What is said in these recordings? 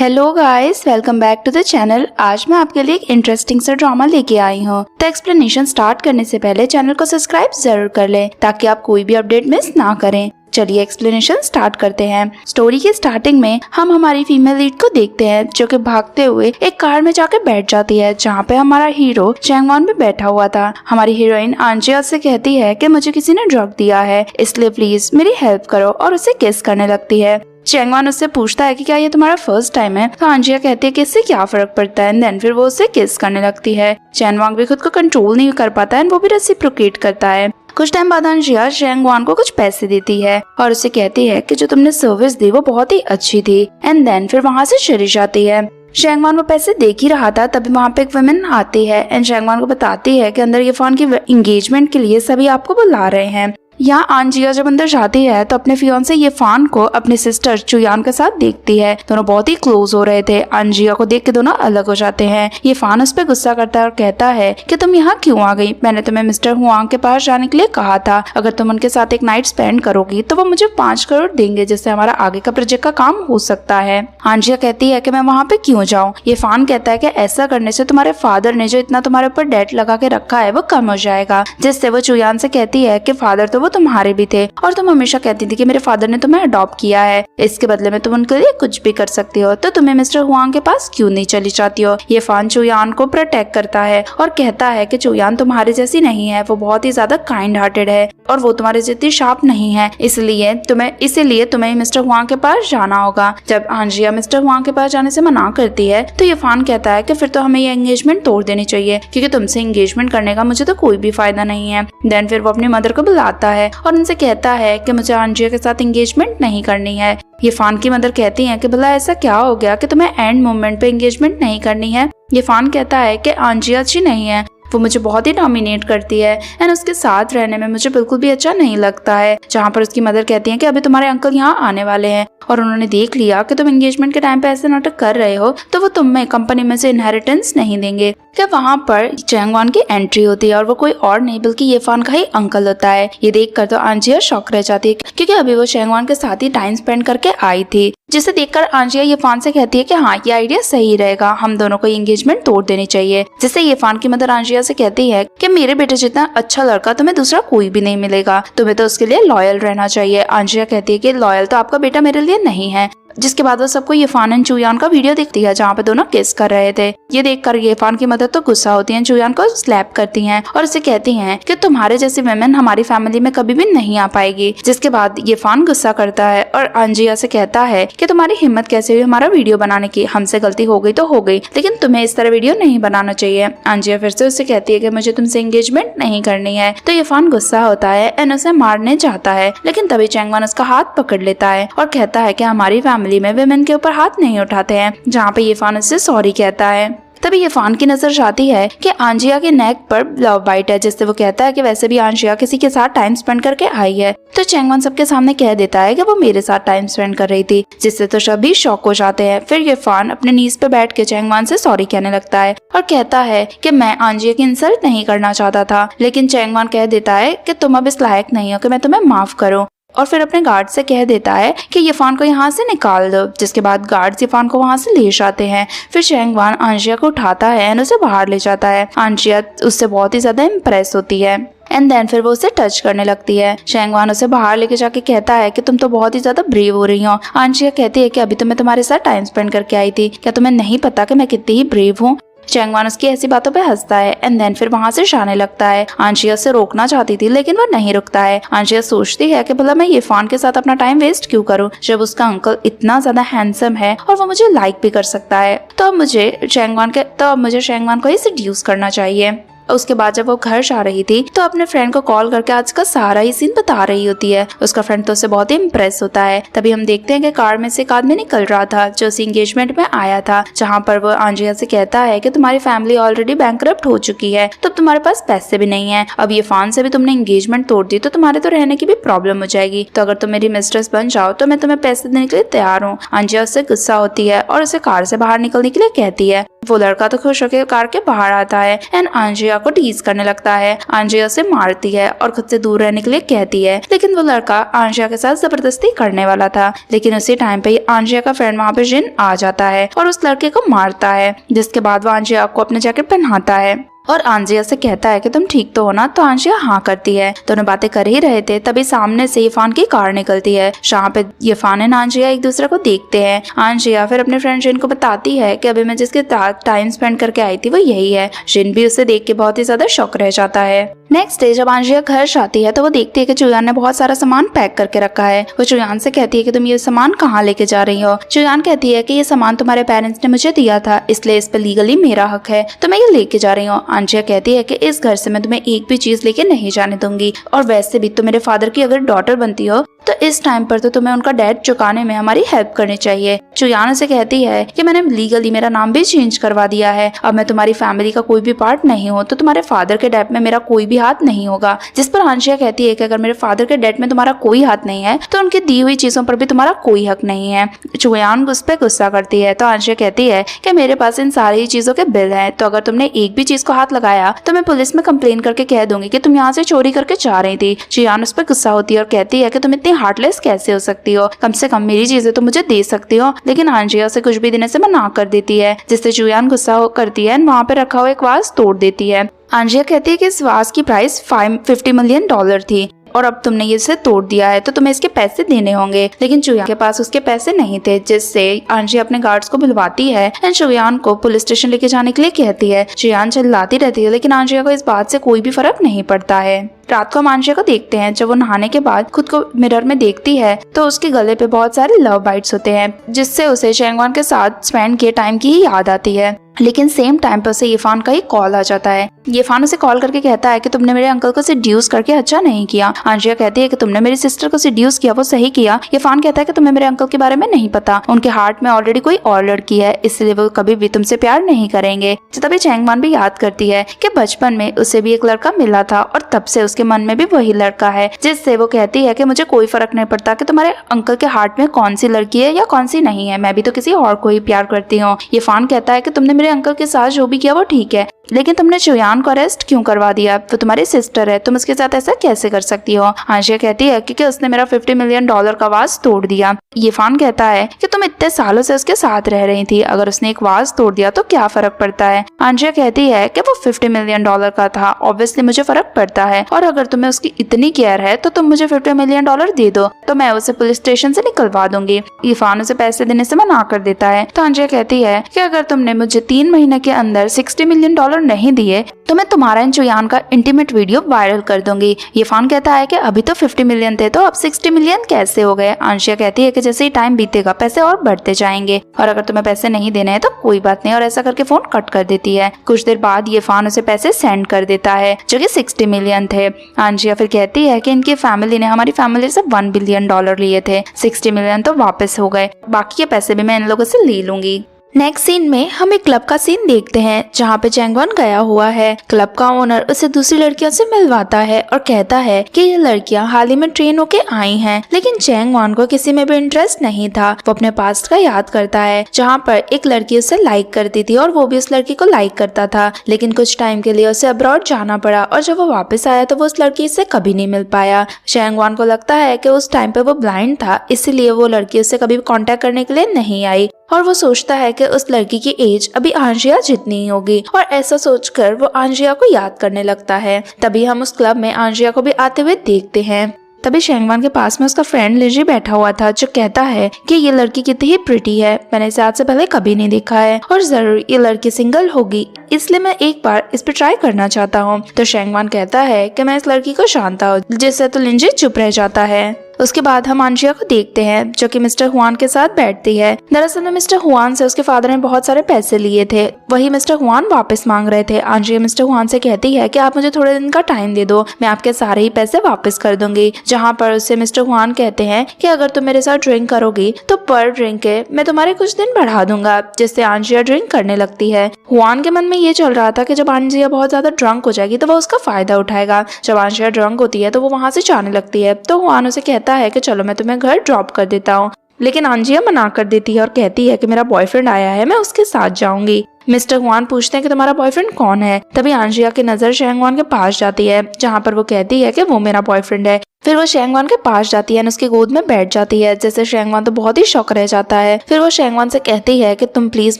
Hello guys, welcome back to the channel. आज मैं आपके लिए एक इंटरेस्टिंग सा ड्रामा लेके आई हूँ। तो एक्सप्लेनेशन स्टार्ट करने से पहले चैनल को सब्सक्राइब जरूर कर लें ताकि आप कोई भी अपडेट मिस ना करें। चलिए एक्सप्लेनेशन स्टार्ट करते हैं। स्टोरी की स्टार्टिंग में हम हमारी फीमेल लीड को देखते हैं जो कि भागते हुए एक कार में जाके बैठ जाती है जहाँ पे हमारा हीरो चैंगवॉन भी बैठा हुआ था। हमारी हीरोइन आंजिया से कहती है कि मुझे किसी ने ड्रग दिया है, इसलिए प्लीज मेरी हेल्प करो, और उसे किस करने लगती है। चैंगवॉन उससे पूछता है कि क्या ये तुम्हारा फर्स्ट टाइम है, तो आंजिया कहती है कि इससे क्या फर्क पड़ता है। देन फिर वो उसे किस करने लगती है। चैंगवॉन भी खुद को कंट्रोल नहीं कर पाता है, वो भी रेसिप्रोकेट करता है। कुछ टाइम बाद आंजिया चैंगवॉन को कुछ पैसे देती है और उसे कहती है कि जो तुमने सर्विस दी वो बहुत ही अच्छी थी। एंड देन फिर वहाँ से चली जाती है। चैंगवॉन वो पैसे देख ही रहा था, तभी वहाँ पे एक वुमेन आती है एंड चैंगवॉन को बताती है कि अंदर ये की एंगेजमेंट के लिए सभी आपको बुला रहे हैं। यहाँ आंजिया जब अंदर जाती है तो अपने फियांसे येफान को अपने सिस्टर चुयान के साथ देखती है। दोनों बहुत ही क्लोज हो रहे थे। आंजिया को देख के दोनों अलग हो जाते हैं। येफान उस पर गुस्सा करता है और कहता है कि तुम यहाँ क्यों आ गई? मैंने तुम्हें मिस्टर हुआंग के पास जाने के लिए कहा था। अगर तुम उनके साथ एक नाइट स्पेंड करोगी तो वो मुझे 5 करोड़ देंगे, जिससे हमारा आगे का प्रोजेक्ट का काम हो सकता है। आंजिया कहती है कि मैं वहाँ पे क्यों जाऊँ। येफान कहता है कि ऐसा करने से तुम्हारे फादर ने जो इतना तुम्हारे ऊपर डेट लगा के रखा है वो कम हो जाएगा। जिससे वो चुयान से कहती है कि फादर तो वो तुम्हारे भी थे और तुम हमेशा कहती थी कि मेरे फादर ने तुम्हें अडॉप्ट किया है, इसके बदले में तुम उनके लिए कुछ भी कर सकती हो, तो तुम्हें मिस्टर हुआंग के पास क्यों नहीं चली जाती हो। ये फान चुयान को प्रोटेक्ट करता है और कहता है कि चुयान तुम्हारे जैसी नहीं है, वो बहुत ही ज्यादा काइंड हार्टेड है और वो तुम्हारे जितनी शार्प नहीं है, इसलिए तुम्हें मिस्टर हुआंग के पास जाना होगा। जब आंजिया मिस्टर हुआंग के पास जाने से मना करती है तो ये फान कहता है कि फिर तो हमें ये एंगेजमेंट तोड़ देनी चाहिए, क्योंकि तुमसे एंगेजमेंट करने का मुझे तो कोई भी फायदा नहीं है। देन फिर वो अपनी मदर को बुलाता है और उनसे कहता है कि मुझे आंजिया के साथ एंगेजमेंट नहीं करनी है। ये फान की मदर कहती है कि भला ऐसा क्या हो गया कि तुम्हें एंड मोमेंट पे एंगेजमेंट नहीं करनी है। ये फान कहता है कि आंजिया अच्छी नहीं है, वो मुझे बहुत ही डोमिनेट करती है एंड उसके साथ रहने में मुझे बिल्कुल भी अच्छा नहीं लगता है। जहाँ पर उसकी मदर कहती है कि अभी तुम्हारे अंकल यहाँ आने वाले हैं और उन्होंने देख लिया कि तुम एंगेजमेंट के टाइम पे ऐसे नाटक कर रहे हो तो वो तुम्हें कंपनी में से इनहेरिटेंस नहीं देंगे। क्या वहाँ पर चैंगवॉन की एंट्री होती है और वो कोई और नहीं बल्कि येफान का ही अंकल होता है। ये देखकर तो आंजिया शॉक रह जाती है, क्योंकि अभी वो चैंगवॉन के साथ ही टाइम स्पेंड करके आई थी। जिसे देखकर आंजिया येफान से कहती है कि हाँ, ये आइडिया सही रहेगा, हम दोनों को एंगेजमेंट तोड़ देनी चाहिए। जिससे येफान की मदर आंजिया से कहती है कि मेरे बेटे जितना अच्छा लड़का तुम्हें दूसरा कोई भी नहीं मिलेगा, तुम्हें तो उसके लिए लॉयल रहना चाहिए। आंजिया कहती है कि लॉयल तो आपका बेटा मेरे लिए नहीं है। जिसके बाद वो सबको येफान एंड चुयान का वीडियो दिखती है जहाँ पे दोनों किस कर रहे थे। ये देखकर येफान की मदर तो गुस्सा होती है, चुयान को स्लैप करती हैं और उसे कहती हैं कि तुम्हारे जैसी वुमेन हमारी फैमिली में कभी भी नहीं आ पाएगी। जिसके बाद येफान गुस्सा करता है और आंजिया से कहता है कि तुम्हारी हिम्मत कैसे हुई हमारा वीडियो बनाने की, हमसे गलती हो गई तो हो गई, लेकिन तुम्हें इस तरह वीडियो नहीं बनाना चाहिए। आंजिया फिर से उससे कहती है कि मुझे तुमसे एंगेजमेंट नहीं करनी है। तो येफान गुस्सा होता है एंड उसे मारने जाता है, लेकिन तभी चैंगवॉन उसका हाथ पकड़ लेता है और कहता है कि हमारी फैमिली में वुमेन के ऊपर हाथ नहीं उठाते हैं। जहाँ पे येफान उससे सॉरी कहता है। तभी येफान की नजर जाती है कि आंजिया के नेक पर लव बाइट है, जिससे वो कहता है कि वैसे भी आंजिया किसी के साथ टाइम स्पेंड करके आई है। तो चैंगवॉन सबके सामने कह देता है कि वो मेरे साथ टाइम स्पेंड कर रही थी, जिससे तो सभी शॉक हो जाते हैं। फिर येफान अपने नीज पे बैठ के चैंगवॉन से सॉरी कहने लगता है और कहता है कि मैं आंजिया की इंसल्ट नहीं करना चाहता था, लेकिन चैंगवॉन कह देता है कि तुम अब इस लायक नहीं हो कि मैं तुम्हें माफ करूं। और फिर अपने गार्ड से कह देता है कि येफान को यहाँ से निकाल दो। जिसके बाद गार्ड्स येफान को वहाँ से ले जाते हैं। फिर चैंगवॉन आंजिया को उठाता है एंड उसे बाहर ले जाता है। आंजिया उससे बहुत ही ज्यादा इम्प्रेस होती है एंड देन फिर वो उसे टच करने लगती है। चैंगवॉन उसे बाहर लेके जाके कहता है कि तुम तो बहुत ही ज्यादा ब्रेव हो रही हो। आंजिया कहती है कि अभी तो मैं तुम्हारे साथ टाइम स्पेंड करके आई थी, क्या तुम्हें नहीं पता कि मैं कितनी ही ब्रेव हूँ। चैंगवॉन उसकी ऐसी बातों पे हंसता है एंड देन फिर वहाँ से जाने लगता है। आंजिया से रोकना चाहती थी लेकिन वो नहीं रुकता है। आंजिया सोचती है कि भला मैं येफान के साथ अपना टाइम वेस्ट क्यों करूं, जब उसका अंकल इतना ज्यादा हैंडसम है और वो मुझे लाइक भी कर सकता है। तो अब मुझे चैंगवॉन को ही सेड्यूस करना चाहिए। उसके बाद जब वो घर जा रही थी तो अपने फ्रेंड को कॉल करके आज का सारा ही सीन बता रही होती है। उसका फ्रेंड तो उससे बहुत ही इम्प्रेस होता है। तभी हम देखते हैं कि कार में से एक आदमी निकल रहा था जो उसी एंगेजमेंट में आया था, जहाँ पर वो आंजिया से कहता है कि तुम्हारी फैमिली ऑलरेडी बैंकरप्ट हो चुकी है, तो तुम्हारे पास पैसे भी नहीं है। अब ये फान से भी तुमने एंगेजमेंट तोड़ दी तो तुम्हारे तो रहने की भी प्रॉब्लम हो जाएगी, तो अगर तुम मेरी मिस्ट्रेस बन जाओ तो मैं तुम्हें पैसे देने के लिए तैयार हूँ। आंजिया उससे गुस्सा होती है और उसे कार से बाहर निकलने के लिए कहती है। वो लड़का तो खुश होकर कार के बाहर आता है एंड आंजिया को टीज करने लगता है। आंजिया उसे मारती है और खुद से दूर रहने के लिए कहती है, लेकिन वो लड़का आंजिया के साथ जबरदस्ती करने वाला था। लेकिन उसी टाइम पे आंजिया का फ्रेंड वहाँ पे जिन आ जाता है और उस लड़के को मारता है, जिसके बाद वो आंजिया को अपने जैकेट पहनाता है और आंजिया से कहता है कि तुम ठीक तो हो ना। तो आंजिया हाँ करती है। दोनों बातें कर ही रहे थे, तभी सामने से इरफान की कार निकलती है, जहाँ पे इरफान एंड आंजिया एक दूसरे को देखते हैं। आंजिया फिर अपने फ्रेंड जिन को बताती है कि अभी मैं जिसके साथ टाइम स्पेंड करके आई थी वो यही है। जिन भी उसे देख के बहुत ही ज्यादा शॉक रह जाता है। नेक्स्ट डे जब आंजिया घर जाती है तो वो देखती है कि चुयान ने बहुत सारा सामान पैक करके रखा है। वो चुयान से कहती है कि तुम ये सामान कहाँ लेके जा रही हो। चुयान कहती है कि ये सामान तुम्हारे पेरेंट्स ने मुझे दिया था, इसलिए इस पे लीगली मेरा हक है, तो मैं ये लेके जा रही हूँ। आंजिया कहती है कि इस घर से मैं तुम्हें एक भी चीज लेके नहीं जाने दूंगी, और वैसे भी तुम मेरे फादर की अगर डॉटर बनती हो तो इस टाइम पर तो तुम्हें उनका डेट चुकाने में हमारी हेल्प करनी चाहिए। चुयान उसे कहती है कि मैंने लीगली मेरा नाम भी चेंज करवा दिया है, अब मैं तुम्हारी फैमिली का कोई भी पार्ट नहीं हूँ, तो तुम्हारे फादर के डेट में मेरा कोई भी हाथ नहीं होगा। जिस पर आंजिया कहती है कि अगर मेरे फादर के डेट में तुम्हारा कोई हाथ नहीं है तो उनकी दी हुई चीजों पर भी तुम्हारा कोई हक नहीं है। चुयान उस पर गुस्सा करती है तो आंजिया कहती है कि मेरे पास इन सारी चीजों के बिल हैं, तो अगर तुमने एक भी चीज को हाथ लगाया तो मैं पुलिस में कंप्लेन करके कह दूंगी कि तुम यहाँ से चोरी करके जा रही थी। चुयान उस पर गुस्सा होती है और कहती है कि तुम इतनी हार्टलेस कैसे हो सकती हो, कम से कम मेरी चीजें तो मुझे दे सकती हो। लेकिन आंजिया से कुछ भी देने से मना कर देती है, जिससे चुयान गुस्सा करती है, वहाँ पे रखा हुआ एक वाज तोड़ देती है। आंजिया कहती है कि इस वाज की प्राइस $50 मिलियन थी और अब तुमने इसे तोड़ दिया है तो तुम्हें इसके पैसे देने होंगे। लेकिन चुयान के पास उसके पैसे नहीं थे, जिससे आंजिया अपने गार्ड्स को बुलवाती है एंड चुयान को पुलिस स्टेशन लेके जाने के लिए कहती है। चुयान चिल्लाती रहती है, लेकिन आंजिया को इस बात से कोई भी फर्क नहीं पड़ता है। रात को हम आंजिया को देखते हैं, जब वो नहाने के बाद खुद को मिरर में देखती है तो उसके गले पे बहुत सारे लव बाइट्स होते हैं, जिससे उसे चैंगवान के साथ स्पेंड किए टाइम की ही याद आती है। लेकिन सेम टाइम पे उसे इरफान का ही कॉल आ जाता है। इरफान उसे कॉल करके कहता है कि तुमने मेरे अंकल को सेड्यूस करके अच्छा नहीं किया। आंजिया कहती है कि तुमने मेरी सिस्टर को सेड्यूस किया, वो सही किया। इरफान कहता है कि तुम्हें मेरे अंकल के बारे में नहीं पता, उनके हार्ट में ऑलरेडी कोई और लड़की है, इसलिए वो कभी भी तुमसे प्यार नहीं करेंगे। तभी चैंगवान भी याद करती है कि बचपन में उसे भी एक लड़का मिला था और तब से उसके मन में भी वही लड़का है, जिससे वो कहती है कि मुझे कोई फर्क नहीं पड़ता कि तुम्हारे अंकल के हार्ट में कौन सी लड़की है या कौन सी नहीं है, मैं भी तो किसी और को ही प्यार करती हूँ। इरफान कहता है कि तुमने मेरे अंकल के साथ जो भी किया वो ठीक है, लेकिन तुमने चुयान को अरेस्ट क्यों करवा दिया, वो तुम्हारी सिस्टर है, तुम उसके साथ ऐसा कैसे कर सकती हो। आंजिया कहती है कि उसने मेरा $50 मिलियन का वाज तोड़ दिया। इरफान कहता है कि तुम इतने सालों से उसके साथ रह रही थी, अगर उसने एक वाज तोड़ दिया तो क्या फर्क पड़ता है। आंजिया कहती है कि वो $50 मिलियन का था, ऑब्वियसली मुझे फर्क पड़ता है, और अगर तुम्हें उसकी इतनी केयर है तो तुम मुझे $50 मिलियन दे दो, तो मैं उसे पुलिस स्टेशन से निकलवा दूंगी। इरफान उसे पैसे देने से मना कर देता है। तो आंजिया कहती है कि अगर तुमने मुझे 3 महीने के अंदर $60 मिलियन नहीं दिए तो मैं तुम्हारा इन चुयान का इंटीमेट वीडियो वायरल कर दूंगी। इरफान कहता है कि अभी तो 50 मिलियन थे, तो अब 60 मिलियन कैसे हो गए। आंशिया कहती है कि जैसे ही टाइम बीतेगा पैसे और बढ़ते जाएंगे, और अगर तुम्हें पैसे नहीं देने हैं तो कोई बात नहीं, और ऐसा करके फोन कट कर देती है। कुछ देर बाद इरफान उसे पैसे सेंड कर देता है जो कि 60 मिलियन थे। आंशिया फिर कहती है कि इनकी फैमिली ने हमारी फैमिली से $1 बिलियन लिए थे, 60 मिलियन तो वापस हो गए, बाकी के पैसे भी मैं इन लोगों से ले लूंगी। नेक्स्ट सीन में हम एक क्लब का सीन देखते हैं जहाँ पे चैंगवान गया हुआ है। क्लब का ओनर उसे दूसरी लड़कियों से मिलवाता है और कहता है कि ये लड़कियां हाल ही में ट्रेन होके आई हैं, लेकिन चैंगवान को किसी में भी इंटरेस्ट नहीं था। वो अपने पास्ट का याद करता है जहाँ पर एक लड़की उसे लाइक करती थी और वो भी उस लड़की को लाइक करता था, लेकिन कुछ टाइम के लिए उसे अब्रॉड जाना पड़ा, और जब वो वापस आया तो वो उस लड़की से कभी नहीं मिल पाया। चैंगवान को लगता है कि उस टाइम पे वो ब्लाइंड था, इसलिए वो लड़की उससे कभी कांटेक्ट करने के लिए नहीं आई, और वो सोचता है कि उस लड़की की एज अभी आंजिया जितनी ही होगी, और ऐसा सोचकर वो आंजिया को याद करने लगता है। तभी हम उस क्लब में आंजिया को भी आते हुए देखते हैं। तभी चैंगवान के पास में उसका फ्रेंड लिजी बैठा हुआ था जो कहता है कि ये लड़की कितनी ही प्रिटी है, मैंने इसे आज से पहले कभी नहीं देखा है, और जरूर ये लड़की सिंगल होगी, इसलिए मैं एक बार इस पे ट्राई करना चाहता हूँ। तो चैंगवान कहता है कि मैं इस लड़की को जानता हूँ, जिससे तो लिंजी चुप रह जाता है। उसके बाद हम आंजिया को देखते हैं जो कि मिस्टर हुआन के साथ बैठती है। दरअसल में मिस्टर हुआन से उसके फादर ने बहुत सारे पैसे लिए थे, वही मिस्टर हुआन वापस मांग रहे थे। आंजिया मिस्टर हुआन से कहती है कि आप मुझे थोड़े दिन का टाइम दे दो, मैं आपके सारे ही पैसे वापस कर दूंगी। जहाँ पर उससे मिस्टर हुआन कहते हैं कि अगर तुम मेरे साथ ड्रिंक करोगी तो पर ड्रिंक के मैं तुम्हारे कुछ दिन बढ़ा दूंगा, जिससे आंजिया ड्रिंक करने लगती है। हुआन के मन में ये चल रहा था कि जब आंजिया बहुत ज्यादा ड्रंक हो जाएगी तो वो उसका फायदा उठाएगा। जब आंजिया ड्रंक होती है तो वो वहाँ से जाने लगती है, तो हुआन उसे कहता है कि चलो मैं तुम्हें घर ड्रॉप कर देता हूँ, लेकिन आंजिया मना कर देती है और कहती है कि मेरा बॉयफ्रेंड आया है, मैं उसके साथ जाऊंगी। मिस्टर हुआन पूछते हैं कि तुम्हारा बॉयफ्रेंड कौन है। तभी आंजिया की नजर शेंगवान के पास जाती है, जहाँ पर वो कहती है कि वो मेरा बॉयफ्रेंड है। फिर वो शेंगवान के पास जाती है, उसकी गोद में बैठ जाती है, जैसे शेंगवान तो बहुत ही शॉक रह जाता है। फिर वो शेंगवान से कहती है कि तुम प्लीज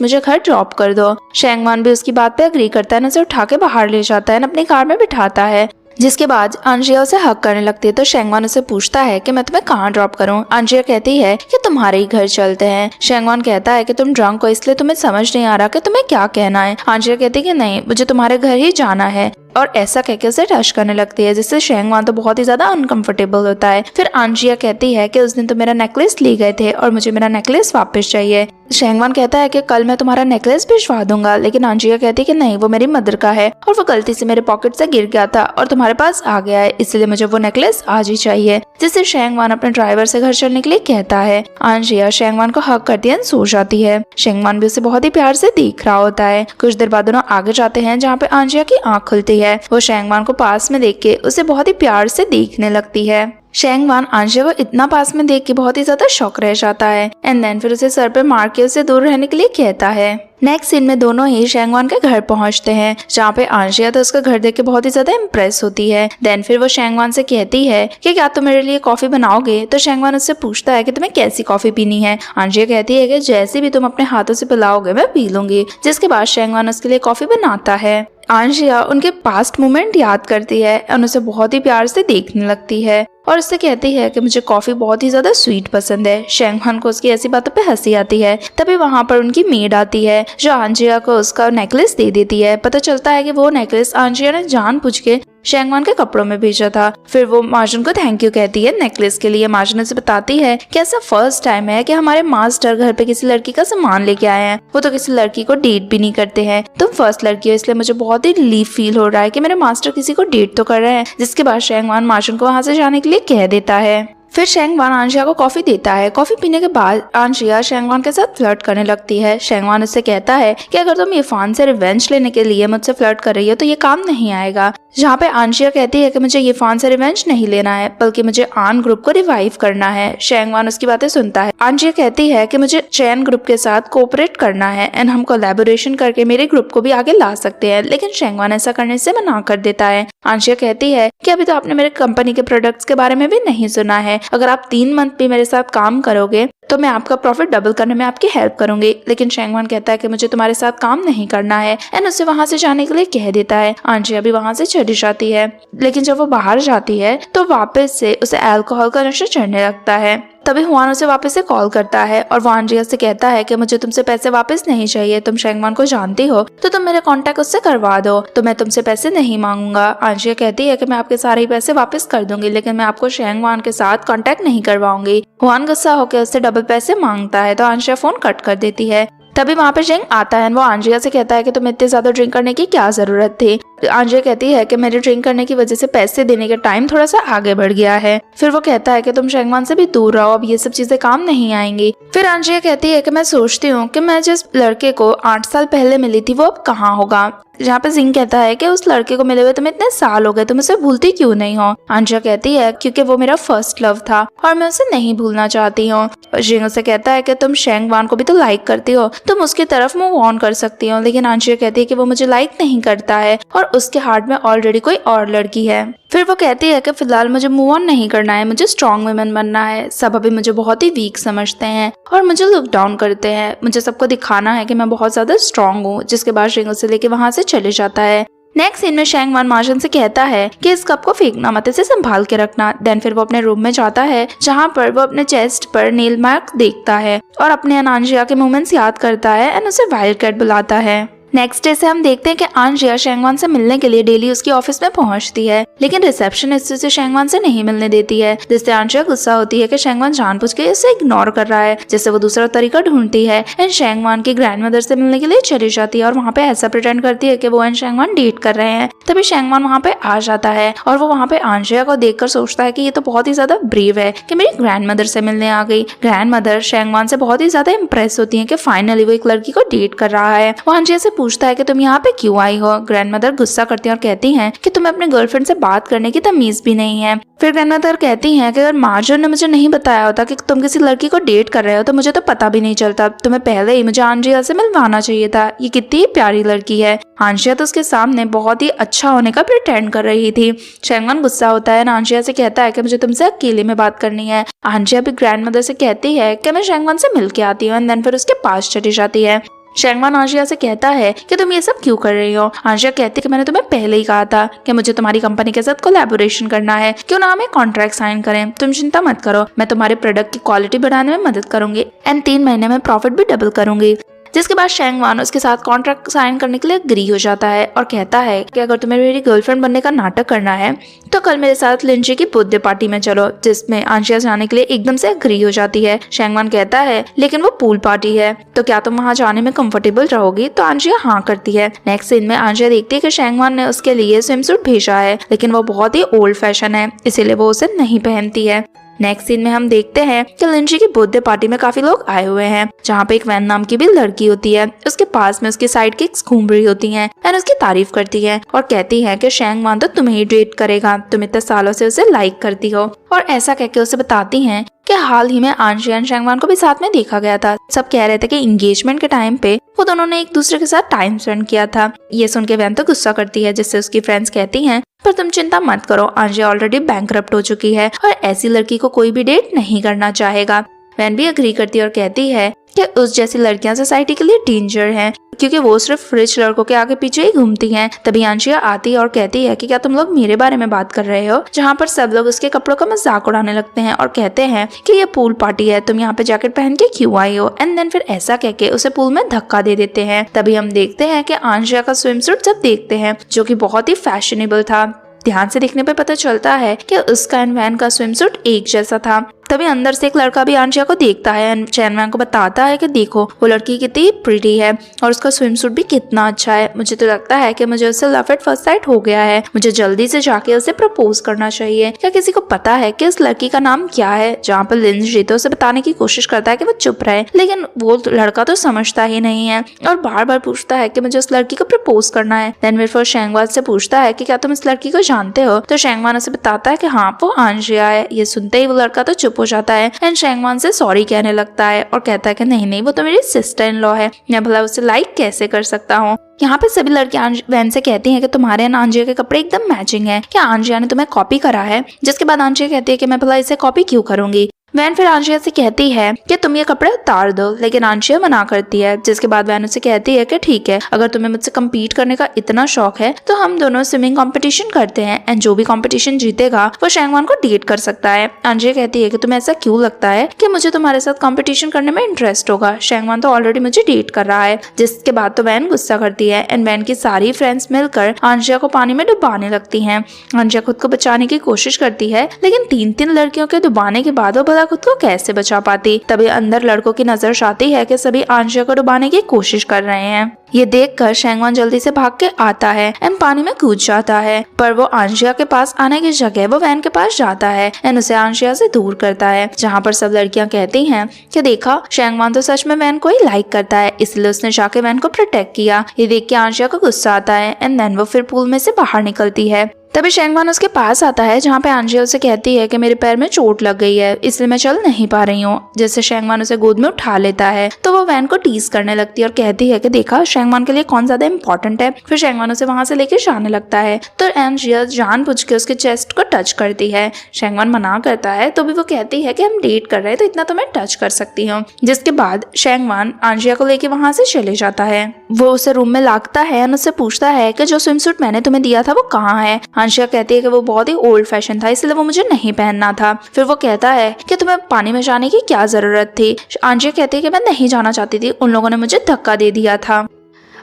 मुझे घर ड्रॉप कर दो। शेंगवान भी उसकी बात पे अग्री करता है, उसे उठा के बाहर ले जाता है, अपनी कार में बिठाता है। जिसके बाद आंजिया उसे हक करने लगती है तो शेंगवान उसे पूछता है कि मैं तुम्हें कहाँ ड्रॉप करूँ। आंजिया कहती है कि तुम्हारे ही घर चलते हैं। शेंगवान कहता है कि तुम ड्रंक हो इसलिए तुम्हें समझ नहीं आ रहा कि तुम्हें क्या कहना है। आंजिया कहती है कि नहीं, मुझे तुम्हारे घर ही जाना है, और ऐसा कहकर उसे टच करने लगती है, जिससे शेंगवान तो बहुत ही ज्यादा अनकंफर्टेबल होता है। फिर आंजिया कहती है कि उस दिन तो मेरा नेकलेस ले गए थे और मुझे मेरा नेकलेस वापस चाहिए। शेंगवान कहता है कि कल मैं तुम्हारा नेकलेस भिजवा दूंगा, लेकिन आंजिया कहती है कि नहीं, वो मेरी मदर का है और वो गलती से मेरे पॉकेट से गिर गया था और तुम्हारे पास आ गया है, इसलिए मुझे वो नेकलेस आज ही चाहिए। जिससे शेंगवान अपने ड्राइवर से घर चलने के लिए कहता है। आंजिया शेंगवान को हक करती है, सो जाती है। शेंगवान भी उसे बहुत ही प्यार से देख रहा होता है। कुछ देर बाद दोनों आगे जाते हैं, जहाँ पे आंजिया की आँख खुलती है। वो शेंगवान को पास में देख के उसे बहुत ही प्यार से देखने लगती है। शेंगवान आंजिया को इतना पास में देख के बहुत ही ज्यादा शॉक रह जाता है एंड देन फिर उसे सर पे मार के उसे दूर रहने के लिए कहता है। नेक्स्ट सीन में दोनों ही शेंगवान के घर पहुंचते हैं, जहाँ पे आंजिया तो उसका घर देख के बहुत ही ज्यादा इम्प्रेस होती है। देन फिर वो शेंगवान से कहती है कि क्या तुम मेरे लिए कॉफी बनाओगे। तो शेंगवान उससे पूछता है कि तुम्हें कैसी कॉफी पीनी है। आंजिया कहती है कि जैसे भी तुम अपने हाथों से पिलाओगे मैं पी लूंगी। जिसके बाद शेंगवान उसके लिए कॉफी बनाता है। आंजिया उनके पास्ट मोमेंट याद करती है और उसे बहुत ही प्यार से देखने लगती है और उससे कहती है कि मुझे कॉफी बहुत ही ज्यादा स्वीट पसंद है। शेंगवान को उसकी ऐसी बातों पे हंसी आती है। तभी वहाँ पर उनकी मेड आती है, जो आंजिया को उसका नेकलेस दे देती है। पता चलता है कि वो नेकलेस आंजिया ने जानबूझ के शेंगवान के कपड़ों में भेजा था। फिर वो मार्जिन को थैंक यू कहती है नेकलेस के लिए। मार्जिन उसे बताती है कि ऐसा फर्स्ट टाइम है कि हमारे मास्टर घर पे किसी लड़की का सामान लेके आए हैं। वो तो किसी लड़की को डेट भी नहीं करते हैं। तुम फर्स्ट लड़की हो, इसलिए मुझे बहुत ही रिलीफ फील हो रहा है कि मेरे मास्टर किसी को डेट तो कर रहे हैं। जिसके बाद शेंगवान मार्जिन को वहाँ से जाने के लिए कह देता है। फिर शेंगवान आंजिया को कॉफी देता है। कॉफी पीने के बाद आंजिया शेंगवान के साथ फ्लर्ट करने लगती है। शेंगवान उससे कहता है कि अगर तुम इरफान से रिवेंज लेने के लिए मुझसे फ्लर्ट कर रही हो तो ये काम नहीं आएगा। जहाँ पे आंजिया कहती है कि मुझे इरफान से रिवेंज नहीं लेना है, बल्कि मुझे आन ग्रुप को रिवाइव करना है। शेंगवान उसकी बातें सुनता है। आंजिया कहती है कि मुझे चैन ग्रुप के साथ कोऑपरेट करना है एंड हम कोलैबोरेशन करके मेरे ग्रुप को भी आगे ला सकते हैं, लेकिन शेंगवान ऐसा करने से मना कर देता है। आंजिया कहती है कि अभी तो आपने मेरे कंपनी के प्रोडक्ट्स के बारे में भी नहीं सुना है। अगर आप 3 मंथ भी मेरे साथ काम करोगे तो मैं आपका प्रॉफिट डबल करने में आपकी हेल्प करूंगी। लेकिन शेंगवान कहता है कि मुझे तुम्हारे साथ काम नहीं करना है एंड उसे वहाँ से जाने के लिए कह देता है। आंजिया भी वहाँ से चली जाती है, लेकिन जब वो बाहर जाती है तो वापस से उसे अल्कोहल का नशा चढ़ने लगता है। तभी हुआन उसे वापस से कॉल करता है और वो आंजिया से कहता है कि मुझे तुमसे पैसे वापस नहीं चाहिए। तुम शेंगवान को जानती हो तो तुम मेरे कांटेक्ट उससे करवा दो, तो मैं तुमसे पैसे नहीं मांगूंगा। आंजिया कहती है कि मैं आपके सारे पैसे वापस कर दूंगी, लेकिन मैं आपको शेंगवान के साथ कांटेक्ट नहीं करवाऊंगी। हुआन गुस्सा होकर उससे डबल पैसे मांगता है तो आंजिया फोन कट कर देती है। तभी वहाँ पे जेंग आता है। वो आंजिया से कहता है कि तुम्हें इतने ज्यादा ड्रिंक करने की क्या जरूरत थी। आंजिया कहती है कि मेरे ड्रिंक करने की वजह से पैसे देने का टाइम थोड़ा सा आगे बढ़ गया है। फिर वो कहता है कि तुम शेंगवान से भी दूर रहो, अब ये सब चीजें काम नहीं आएंगी। फिर आंजिया कहती है कि मैं सोचती हूँ कि मैं जिस लड़के को 8 साल पहले मिली थी वो अब कहाँ होगा। जहाँ पे जिंग कहता है कि उस लड़के को मिले हुए तुम्हें इतने साल हो गए, तुम उसे भूलती क्यों नहीं हो। आंजिया कहती है क्योंकि वो मेरा फर्स्ट लव था और मैं उसे नहीं भूलना चाहती हूँ। जिंग उसे कहता है कि तुम शेंगवान को भी तो लाइक करती हो, तुम उसकी तरफ मूव ऑन कर सकती हो। लेकिन आंजिया कहती है कि वो मुझे लाइक नहीं करता है और उसके हार्ट में ऑलरेडी कोई और लड़की है। फिर वो कहती है कि फिलहाल मुझे मूव ऑन नहीं करना है, मुझे स्ट्रॉन्ग वुमेन बनना है। सब अभी मुझे बहुत ही वीक समझते हैं और मुझे लुक डाउन करते हैं। मुझे सबको दिखाना है कि मैं बहुत ज्यादा स्ट्रॉन्ग हूँ। जिसके बाद जिंग उसे लेके वहाँ से चले जाता है। नेक्स्ट सीन में शेंगवान मार्जिन से कहता है कि इस कप को फेंकना मत, इसे संभाल के रखना। देन फिर वो अपने रूम में जाता है, जहाँ पर वो अपने चेस्ट पर नील मार्क देखता है और अपने आंजिया के मोमेंट्स याद करता है एंड उसे वाइल्ड कैट बुलाता है। नेक्स्ट डे से हम देखते हैं कि आंजिया शेंगवान से मिलने के लिए डेली उसकी ऑफिस में पहुंचती है, लेकिन रिसेप्शनिस्ट उसे शेंगवान से नहीं मिलने देती है। जिससे आंजिया गुस्सा होती है कि शेंगवान जानबूझ के इसे इग्नोर कर रहा है। जिससे वो दूसरा तरीका ढूंढती है एंड शेंगवान की ग्रैंडमदर से मिलने के लिए चली जाती है और वहाँ पे ऐसा प्रिटेंड करती है कि वो एंड शेंगवान डेट कर रहे हैं। तभी शेंगवान वहाँ पे आ जाता है और वो वहाँ पे आंजिया को देखकर सोचता है कि ये तो बहुत ही ज्यादा ब्रेव है कि मेरी ग्रैंडमदर से मिलने आ गई। ग्रैंडमदर शेंगवान से बहुत ही ज्यादा इम्प्रेस होती है कि फाइनली वो एक लड़की को डेट कर रहा है। वो आंजिया से पूछता है कि तुम यहाँ पे क्यों आई हो। ग्रैंडमदर गुस्सा करती हैं और कहती हैं कि तुम्हें अपने गर्लफ्रेंड से बात करने की तमीज भी नहीं है। फिर ग्रैंडमदर कहती हैं कि अगर मार्जर ने मुझे नहीं बताया होता कि तुम किसी लड़की को डेट कर रहे हो तो मुझे तो पता भी नहीं चलता। तुम्हें पहले ही मुझे आंजिया से मिलवाना चाहिए था। ये कितनी प्यारी लड़की है। आंजिया तो उसके सामने बहुत ही अच्छा होने का प्रिटेंड कर रही थी। शेंगवान गुस्सा होता है, आंजिया से कहता है कि मुझे तुमसे अकेले में बात करनी है। आंजिया भी ग्रैंडमदर से कहती है कि मैं शेंगवान से मिल के आती हूँ, एंड देन फिर उसके पास चली जाती है। शेंगवान आंजिया से कहता है कि तुम ये सब क्यों कर रही हो। आंजिया कहती है कि मैंने तुम्हें पहले ही कहा था कि मुझे तुम्हारी कंपनी के साथ कोलैबोरेशन करना है, क्यों ना हम एक कॉन्ट्रैक्ट साइन करें। तुम चिंता मत करो, मैं तुम्हारे प्रोडक्ट की क्वालिटी बढ़ाने में मदद करूंगी एंड 3 महीने में प्रॉफिट भी डबल करूंगी। जिसके बाद शेंगवान उसके साथ कॉन्ट्रैक्ट साइन करने के लिए एग्री हो जाता है और कहता है कि अगर तुम्हें मेरी गर्लफ्रेंड बनने का नाटक करना है तो कल मेरे साथ लिंची की बर्थडे पार्टी में चलो, जिसमें आंजिया जाने के लिए एकदम से एग्री हो जाती है। शेंगवान कहता है लेकिन वो पूल पार्टी है, तो क्या तुम वहाँ जाने में कंफर्टेबल रहोगी। तो आंजिया हाँ करती है। नेक्स्ट सीन में आंजिया देखती है कि शेंगवान ने उसके लिए स्विम सूट भेजा है, लेकिन वो बहुत ही ओल्ड फैशन है, इसीलिए वो उसे नहीं पहनती है। नेक्स्ट सीन में हम देखते हैं कि लिंची की बर्थडे पार्टी में काफी लोग आए हुए हैं, जहाँ पे एक वैन नाम की भी लड़की होती है। उसके पास में उसकी साइड किक्स घूम रही होती हैं एंड उसकी तारीफ करती है और कहती है कि शेंगवान तो तुम्हें ही डेट करेगा, तुम इतने सालों से उसे लाइक करती हो। और ऐसा कहकर उसे बताती हैं कि हाल ही में आंजिया और शेंगवान को भी साथ में देखा गया था। सब कह रहे थे कि एंगेजमेंट के टाइम पे वो दोनों ने एक दूसरे के साथ टाइम स्पेंड किया था। ये सुन के वैन तो गुस्सा करती है, जिससे उसकी फ्रेंड्स कहती हैं पर तुम चिंता मत करो, आंजिया ऑलरेडी बैंकरप्ट हो चुकी है और ऐसी लड़की को कोई भी डेट नहीं करना चाहेगा। वैन भी अग्री करती है और कहती है कि उस जैसी लड़कियां सोसाइटी के लिए डेंजर हैं, क्योंकि वो सिर्फ रिच लड़कों के आगे पीछे ही घूमती हैं। तभी आंजिया आती है और कहती है कि क्या तुम लोग मेरे बारे में बात कर रहे हो, जहाँ पर सब लोग उसके कपड़ों का मजाक उड़ाने लगते हैं और कहते हैं कि ये पूल पार्टी है, तुम यहाँ पे जैकेट पहन के क्यों आई हो। एंड देन फिर ऐसा कह के उसे पूल में धक्का दे देते हैं। तभी हम देखते हैं कि आंजिया का स्विम सूट जब देखते हैं, जो कि बहुत ही फैशनेबल था। ध्यान से देखने पे पता चलता है कि उसका एंड वैन का स्विम सूट एक जैसा था। तभी अंदर से एक लड़का भी आंजिया को देखता है एंड शेंगवान को बताता है कि देखो वो लड़की कितनी प्रिटी है और उसका स्विम सूट भी कितना अच्छा है। मुझे तो लगता है कि मुझे उससे लव एट फर्स्ट साइट हो गया है, मुझे जल्दी से जाके उसे प्रपोज करना चाहिए। क्या किसी को पता है कि इस लड़की का नाम क्या है। जहाँ पर लिंजी तो उसे बताने की कोशिश करता है कि वो चुप रहे, लेकिन वो लड़का तो समझता ही नहीं है और बार बार पूछता है कि मुझे उस लड़की को प्रपोज करना है। देन फिर शेंगवान से पूछता है कि क्या तुम इस लड़की को जानते हो। तो शेंगवान उसे बताता है कि हाँ वो आंजिया है। ये सुनते ही वो लड़का तो चुप हो जाता है एंड शेंगवान से सॉरी कहने लगता है और कहता है कि नहीं वो तो मेरी सिस्टर इन लॉ है, मैं भला उसे लाइक कैसे कर सकता हूँ। यहाँ पे सभी लड़कियां वैन से कहती हैं कि तुम्हारे और आंजिया के कपड़े एकदम मैचिंग है, क्या आंजिया ने तुम्हें कॉपी करा है। जिसके बाद आंजिया कहती है कि मैं भला इसे कॉपी क्यों करूंगी। वैन फिर आंजिया से कहती है कि तुम ये कपड़े उतार दो, लेकिन आंजिया मना करती है। जिसके बाद वैन उसे कहती है कि ठीक है, अगर तुम्हें मुझसे कम्पीट करने का इतना शौक है तो हम दोनों स्विमिंग कंपटीशन करते हैं एंड जो भी कंपटीशन जीतेगा वो शेंगवान को डेट कर सकता है। आंजिया कहती है कि तुम्हें ऐसा क्यों लगता है कि मुझे तुम्हारे साथ कंपटीशन करने में इंटरेस्ट होगा, शेंगवान तो ऑलरेडी मुझे डेट कर रहा है। जिसके बाद तो वैन गुस्सा करती है एंड वैन की सारी फ्रेंड्स मिलकर आंजिया को पानी में डुबाने लगती हैं। आंजिया खुद को बचाने की कोशिश करती है, लेकिन 3 लड़कियों के डुबाने के बाद वो भला खुद को कैसे बचा पाती। तभी अंदर लड़कों की नजर आती है कि सभी आंजिया को डुबाने की कोशिश कर रहे हैं। ये देखकर शेंगवान जल्दी से भाग के आता है एंड पानी में कूद जाता है, पर वो आंजिया के पास आने की जगह वो वैन के पास जाता है एंड उसे आंजिया से दूर करता है। जहाँ पर सब लड़कियां कहती हैं कि देखा शेंगवान तो सच में वैन को ही लाइक करता है, इसलिए उसने जाके वैन को प्रोटेक्ट किया। ये देख के आंजिया को गुस्सा आता है एंड देन वो फिर पूल में से बाहर निकलती है। तभी शेंगवान उसके पास आता है, जहाँ पे आंजिया उसे कहती है कि मेरे पैर में चोट लग गई है, इसलिए मैं चल नहीं पा रही हूँ। जिससे शेंगवान उसे गोद में उठा लेता है तो वो वैन को टीज करने लगती है और कहती है कि देखा शेंगवान के लिए कौन ज्यादा इम्पोर्टेंट है। फिर शेंगवान उसे वहां से लेके जाने लगता है तो आंजिया जानबूझ के उसके चेस्ट को टच करती है। शेंगवान मना करता है तो भी वो कहती है कि हम डेट कर रहे हैं तो इतना तो मैं टच कर सकती हूँ। जिसके बाद शेंगवान आंजिया को लेके वहां से चले जाता है। वो उसे रूम में लाता है और उससे पूछता है कि जो स्विम सूट मैंने तुम्हें दिया था वो कहाँ है। आंजिया कहती है कि वो बहुत ही ओल्ड फैशन था, इसलिए वो मुझे नहीं पहनना था। फिर वो कहता है कि तुम्हें पानी में जाने की क्या जरूरत थी। आंजिया कहती है कि मैं नहीं जाना चाहती थी, उन लोगों ने मुझे धक्का दे दिया था।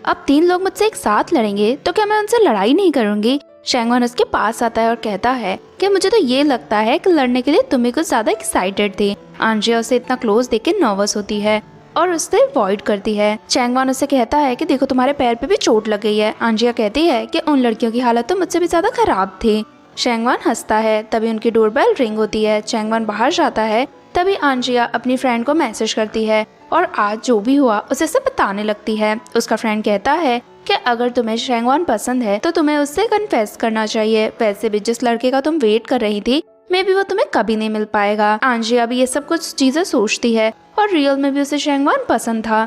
अब 3 लोग मुझसे एक साथ लड़ेंगे तो क्या मैं उनसे लड़ाई नहीं करूंगी। शेंगवान उसके पास आता है और कहता है कि मुझे तो ये लगता है कि लड़ने के लिए तुम ही कुछ ज्यादा एक्साइटेड थी। आंजिया उसे इतना क्लोज देख के नर्वस होती है और उससे अवॉइड करती है। शेंगवान उससे कहता है कि देखो तुम्हारे पैर पे भी चोट लग गई है। आंजिया कहती है कि उन लड़कियों की हालत तो मुझसे भी ज्यादा खराब थी। शेंगवान हंसता है। तभी उनकी डोरबेल रिंग होती है। शेंगवान बाहर जाता है। तभी आंजिया अपनी फ्रेंड को मैसेज करती है और आज जो भी हुआ उसे सब बताने लगती है। उसका फ्रेंड कहता है कि अगर तुम्हें शेंगवान पसंद है तो तुम्हें उससे कन्फेस करना चाहिए। वैसे भी जिस लड़के का तुम वेट कर रही थी मे भी वो तुम्हें कभी नहीं मिल पाएगा। आंजिया भी ये सब कुछ चीजें सोचती है और रियल में भी उसे शेंगवान पसंद था।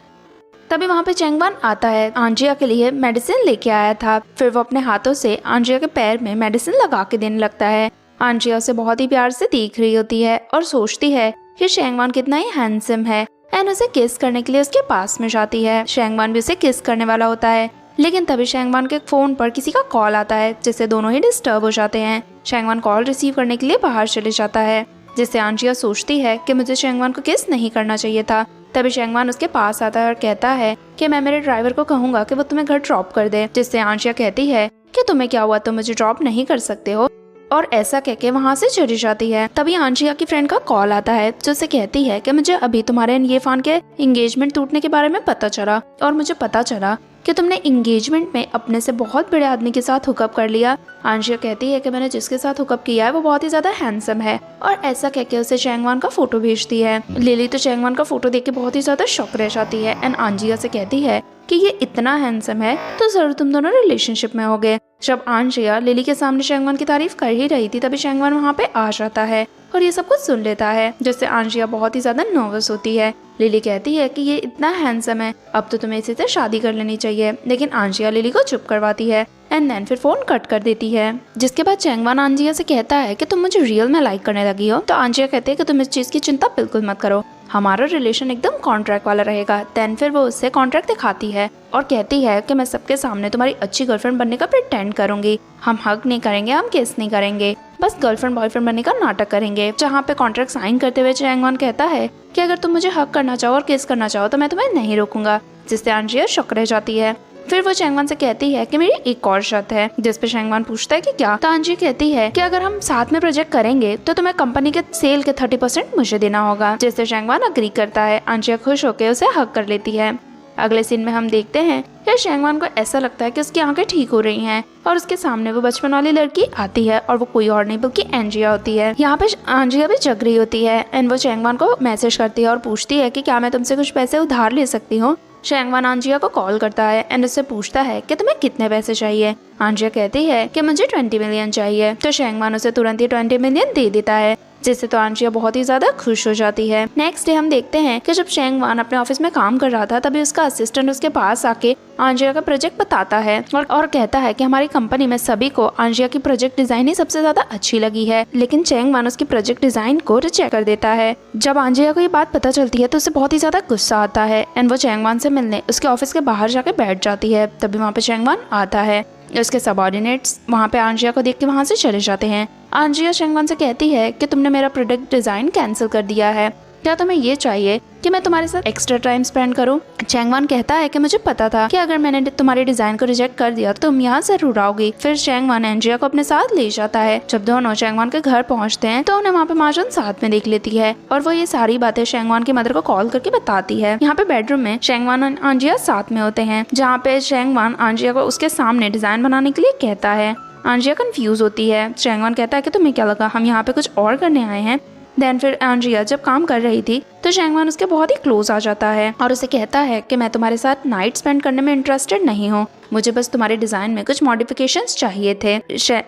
तभी वहाँ पे चेंगवान आता है, आंजिया के लिए मेडिसिन लेके आया था। फिर वो अपने हाथों से आंजिया के पैर में मेडिसिन लगा के देने लगता है। आंजिया उसे बहुत ही प्यार से देख रही होती है और सोचती है कि शेंगवान कितना ही हैंडसम है एंड उसे किस करने के लिए उसके पास में जाती है। शेंगवान भी उसे किस करने वाला होता है, लेकिन तभी शेंगवान के फोन पर किसी का कॉल आता है जिससे दोनों ही डिस्टर्ब हो जाते हैं। शेंगवान कॉल रिसीव करने के लिए बाहर चले जाता है, जिससे आंजिया सोचती है कि मुझे शेंगवान को किस नहीं करना चाहिए था। तभी शेंगवान उसके पास आता है और कहता है कि मैं मेरे ड्राइवर को कहूंगा कि वो तुम्हें घर ड्रॉप कर दे, जिससे आंजिया कहती है कि तुम्हें क्या हुआ, तुम मुझे ड्रॉप नहीं कर सकते हो, और ऐसा कह के वहाँ से चली जाती है। तभी आंजिया की फ्रेंड का कॉल आता है जो उसे कहती है कि मुझे अभी तुम्हारे ये फान के एंगेजमेंट टूटने के बारे में पता चला और मुझे पता चला कि तुमने एंगेजमेंट में अपने से बहुत बड़े आदमी के साथ हुकअप कर लिया। आंजिया कहती है कि मैंने जिसके साथ हुकअप किया है वो बहुत ही ज्यादा हैंडसम है, और ऐसा कह के उसे चेंगवान का फोटो भेजती है। लिली तो चेंगवान का फोटो देख के बहुत ही ज्यादा शॉक रह जाती है एंड आंजिया से कहती है कि ये इतना हैंडसम है तो जरूर तुम दोनों रिलेशनशिप में होगे। जब आंजिया लिली के सामने चेंगवान की तारीफ कर ही रही थी तभी चेंगवान वहाँ पे आ जाता है और ये सब कुछ सुन लेता है, जिससे आंजिया बहुत ही ज्यादा नर्वस होती है। लिली कहती है कि ये इतना हैंडसम है, अब तो तुम्हें इसी से शादी कर लेनी चाहिए, लेकिन आंजिया लिली को चुप करवाती है एंड देन फिर फोन कट कर देती है। जिसके बाद चेंगवान आंजिया से कहता है कि तुम मुझे रियल में लाइक करने लगी हो। तो आंजिया कहते हैं कि तुम इस चीज की चिंता बिल्कुल मत करो, हमारा रिलेशन एकदम कॉन्ट्रैक्ट वाला रहेगा। देन फिर वो उससे कॉन्ट्रैक्ट दिखाती है और कहती है कि मैं सबके सामने तुम्हारी अच्छी गर्लफ्रेंड बनने का प्रिटेंड करूंगी, हम हग नहीं करेंगे, हम किस नहीं करेंगे, बस गर्लफ्रेंड बॉयफ्रेंड बनने का नाटक करेंगे। जहाँ पे कॉन्ट्रैक्ट साइन करते हुए चेंगवान कहता है कि अगर तुम मुझे हग करना चाहो और किस करना चाहो तो मैं तुम्हें नहीं रोकूंगा, जिससे आंजिया शॉक रह जाती है। फिर वो चेंगवान से कहती है कि मेरी एक और शर्त है, जिस पे चेंगवान पूछता है कि क्या। तो आंजिया कहती है कि अगर हम साथ में प्रोजेक्ट करेंगे तो तुम्हें कंपनी के सेल के 30% मुझे देना होगा, जिससे चेंगवान अग्री करता है। आंजिया खुश होकर उसे हक कर लेती है। अगले सीन में हम देखते हैं कि चेंगवान को ऐसा लगता है कि उसकी आंखें ठीक हो रही हैं और उसके सामने वो बचपन वाली लड़की आती है और वो कोई और नहीं बल्कि एंजिया होती है। यहाँ पे आंजिया भी जग रही होती है एंड वो चेंगवान को मैसेज करती है और पूछती है कि क्या मैं तुमसे कुछ पैसे उधार ले सकती हूँ। चेंगवान आंजिया को कॉल करता है एंड उससे पूछता है कि तुम्हें कितने पैसे चाहिए। आंजिया कहती है कि मुझे 20 मिलियन चाहिए। तो चेंगवान उसे तुरंत ही 20 मिलियन दे देता है, जिससे तो आंजिया बहुत ही ज्यादा खुश हो जाती है। नेक्स्ट डे हम देखते हैं कि जब चेंगवान अपने ऑफिस में काम कर रहा था तभी उसका असिस्टेंट उसके पास आके आंजिया का प्रोजेक्ट बताता है और कहता है कि हमारी कंपनी में सभी को आंजिया की प्रोजेक्ट डिजाइन ही सबसे ज्यादा अच्छी लगी है, लेकिन चेंगवान उसकी प्रोजेक्ट डिजाइन को रिजेक्ट कर देता है। जब आंजिया को ये बात पता चलती है तो उसे बहुत ही ज्यादा गुस्सा आता है एंड वो चेंगवान से मिलने उसके ऑफिस के बाहर जाके बैठ जाती है। तभी वहाँ पे चेंगवान आता है, उसके सबऑर्डिनेट्स वहाँ पे आंजिया को देख के वहाँ से चले जाते हैं। आंजिया चेंगवान से कहती है कि तुमने मेरा प्रोडक्ट डिजाइन कैंसिल कर दिया है, क्या तुम्हें ये चाहिए कि मैं तुम्हारे साथ एक्स्ट्रा टाइम स्पेंड करूं? चेंगवान कहता है कि मुझे पता था कि अगर मैंने तुम्हारे डिजाइन को रिजेक्ट कर दिया तो तुम यहाँ जरूर आओगी। फिर चेंगवान एंजिया को अपने साथ ले जाता है। जब दोनों चेंगवान के घर पहुँचते हैं तो उन्हें वहाँ पे माजन साथ में देख लेती है और वो ये सारी बातें चेंगवान की मदर को कॉल करके बताती है। यहाँ पे बेडरूम में चेंगवान और आंजिया साथ में होते हैं, जहाँ पे चेंगवान आंजिया को उसके सामने डिजाइन बनाने के लिए कहता है। आंजिया कंफ्यूज होती है। चेंगवान कहता है कि तुम्हें क्या लगा हम यहाँ पे कुछ और करने आए हैं। देन फिर आंजिया जब काम कर रही थी तो चेंगवान उसके बहुत ही क्लोज आ जाता है और उसे कहता है कि मैं तुम्हारे साथ नाइट स्पेंड करने में इंटरेस्टेड नहीं हूँ, मुझे बस तुम्हारे डिजाइन में कुछ मॉडिफिकेशंस चाहिए थे।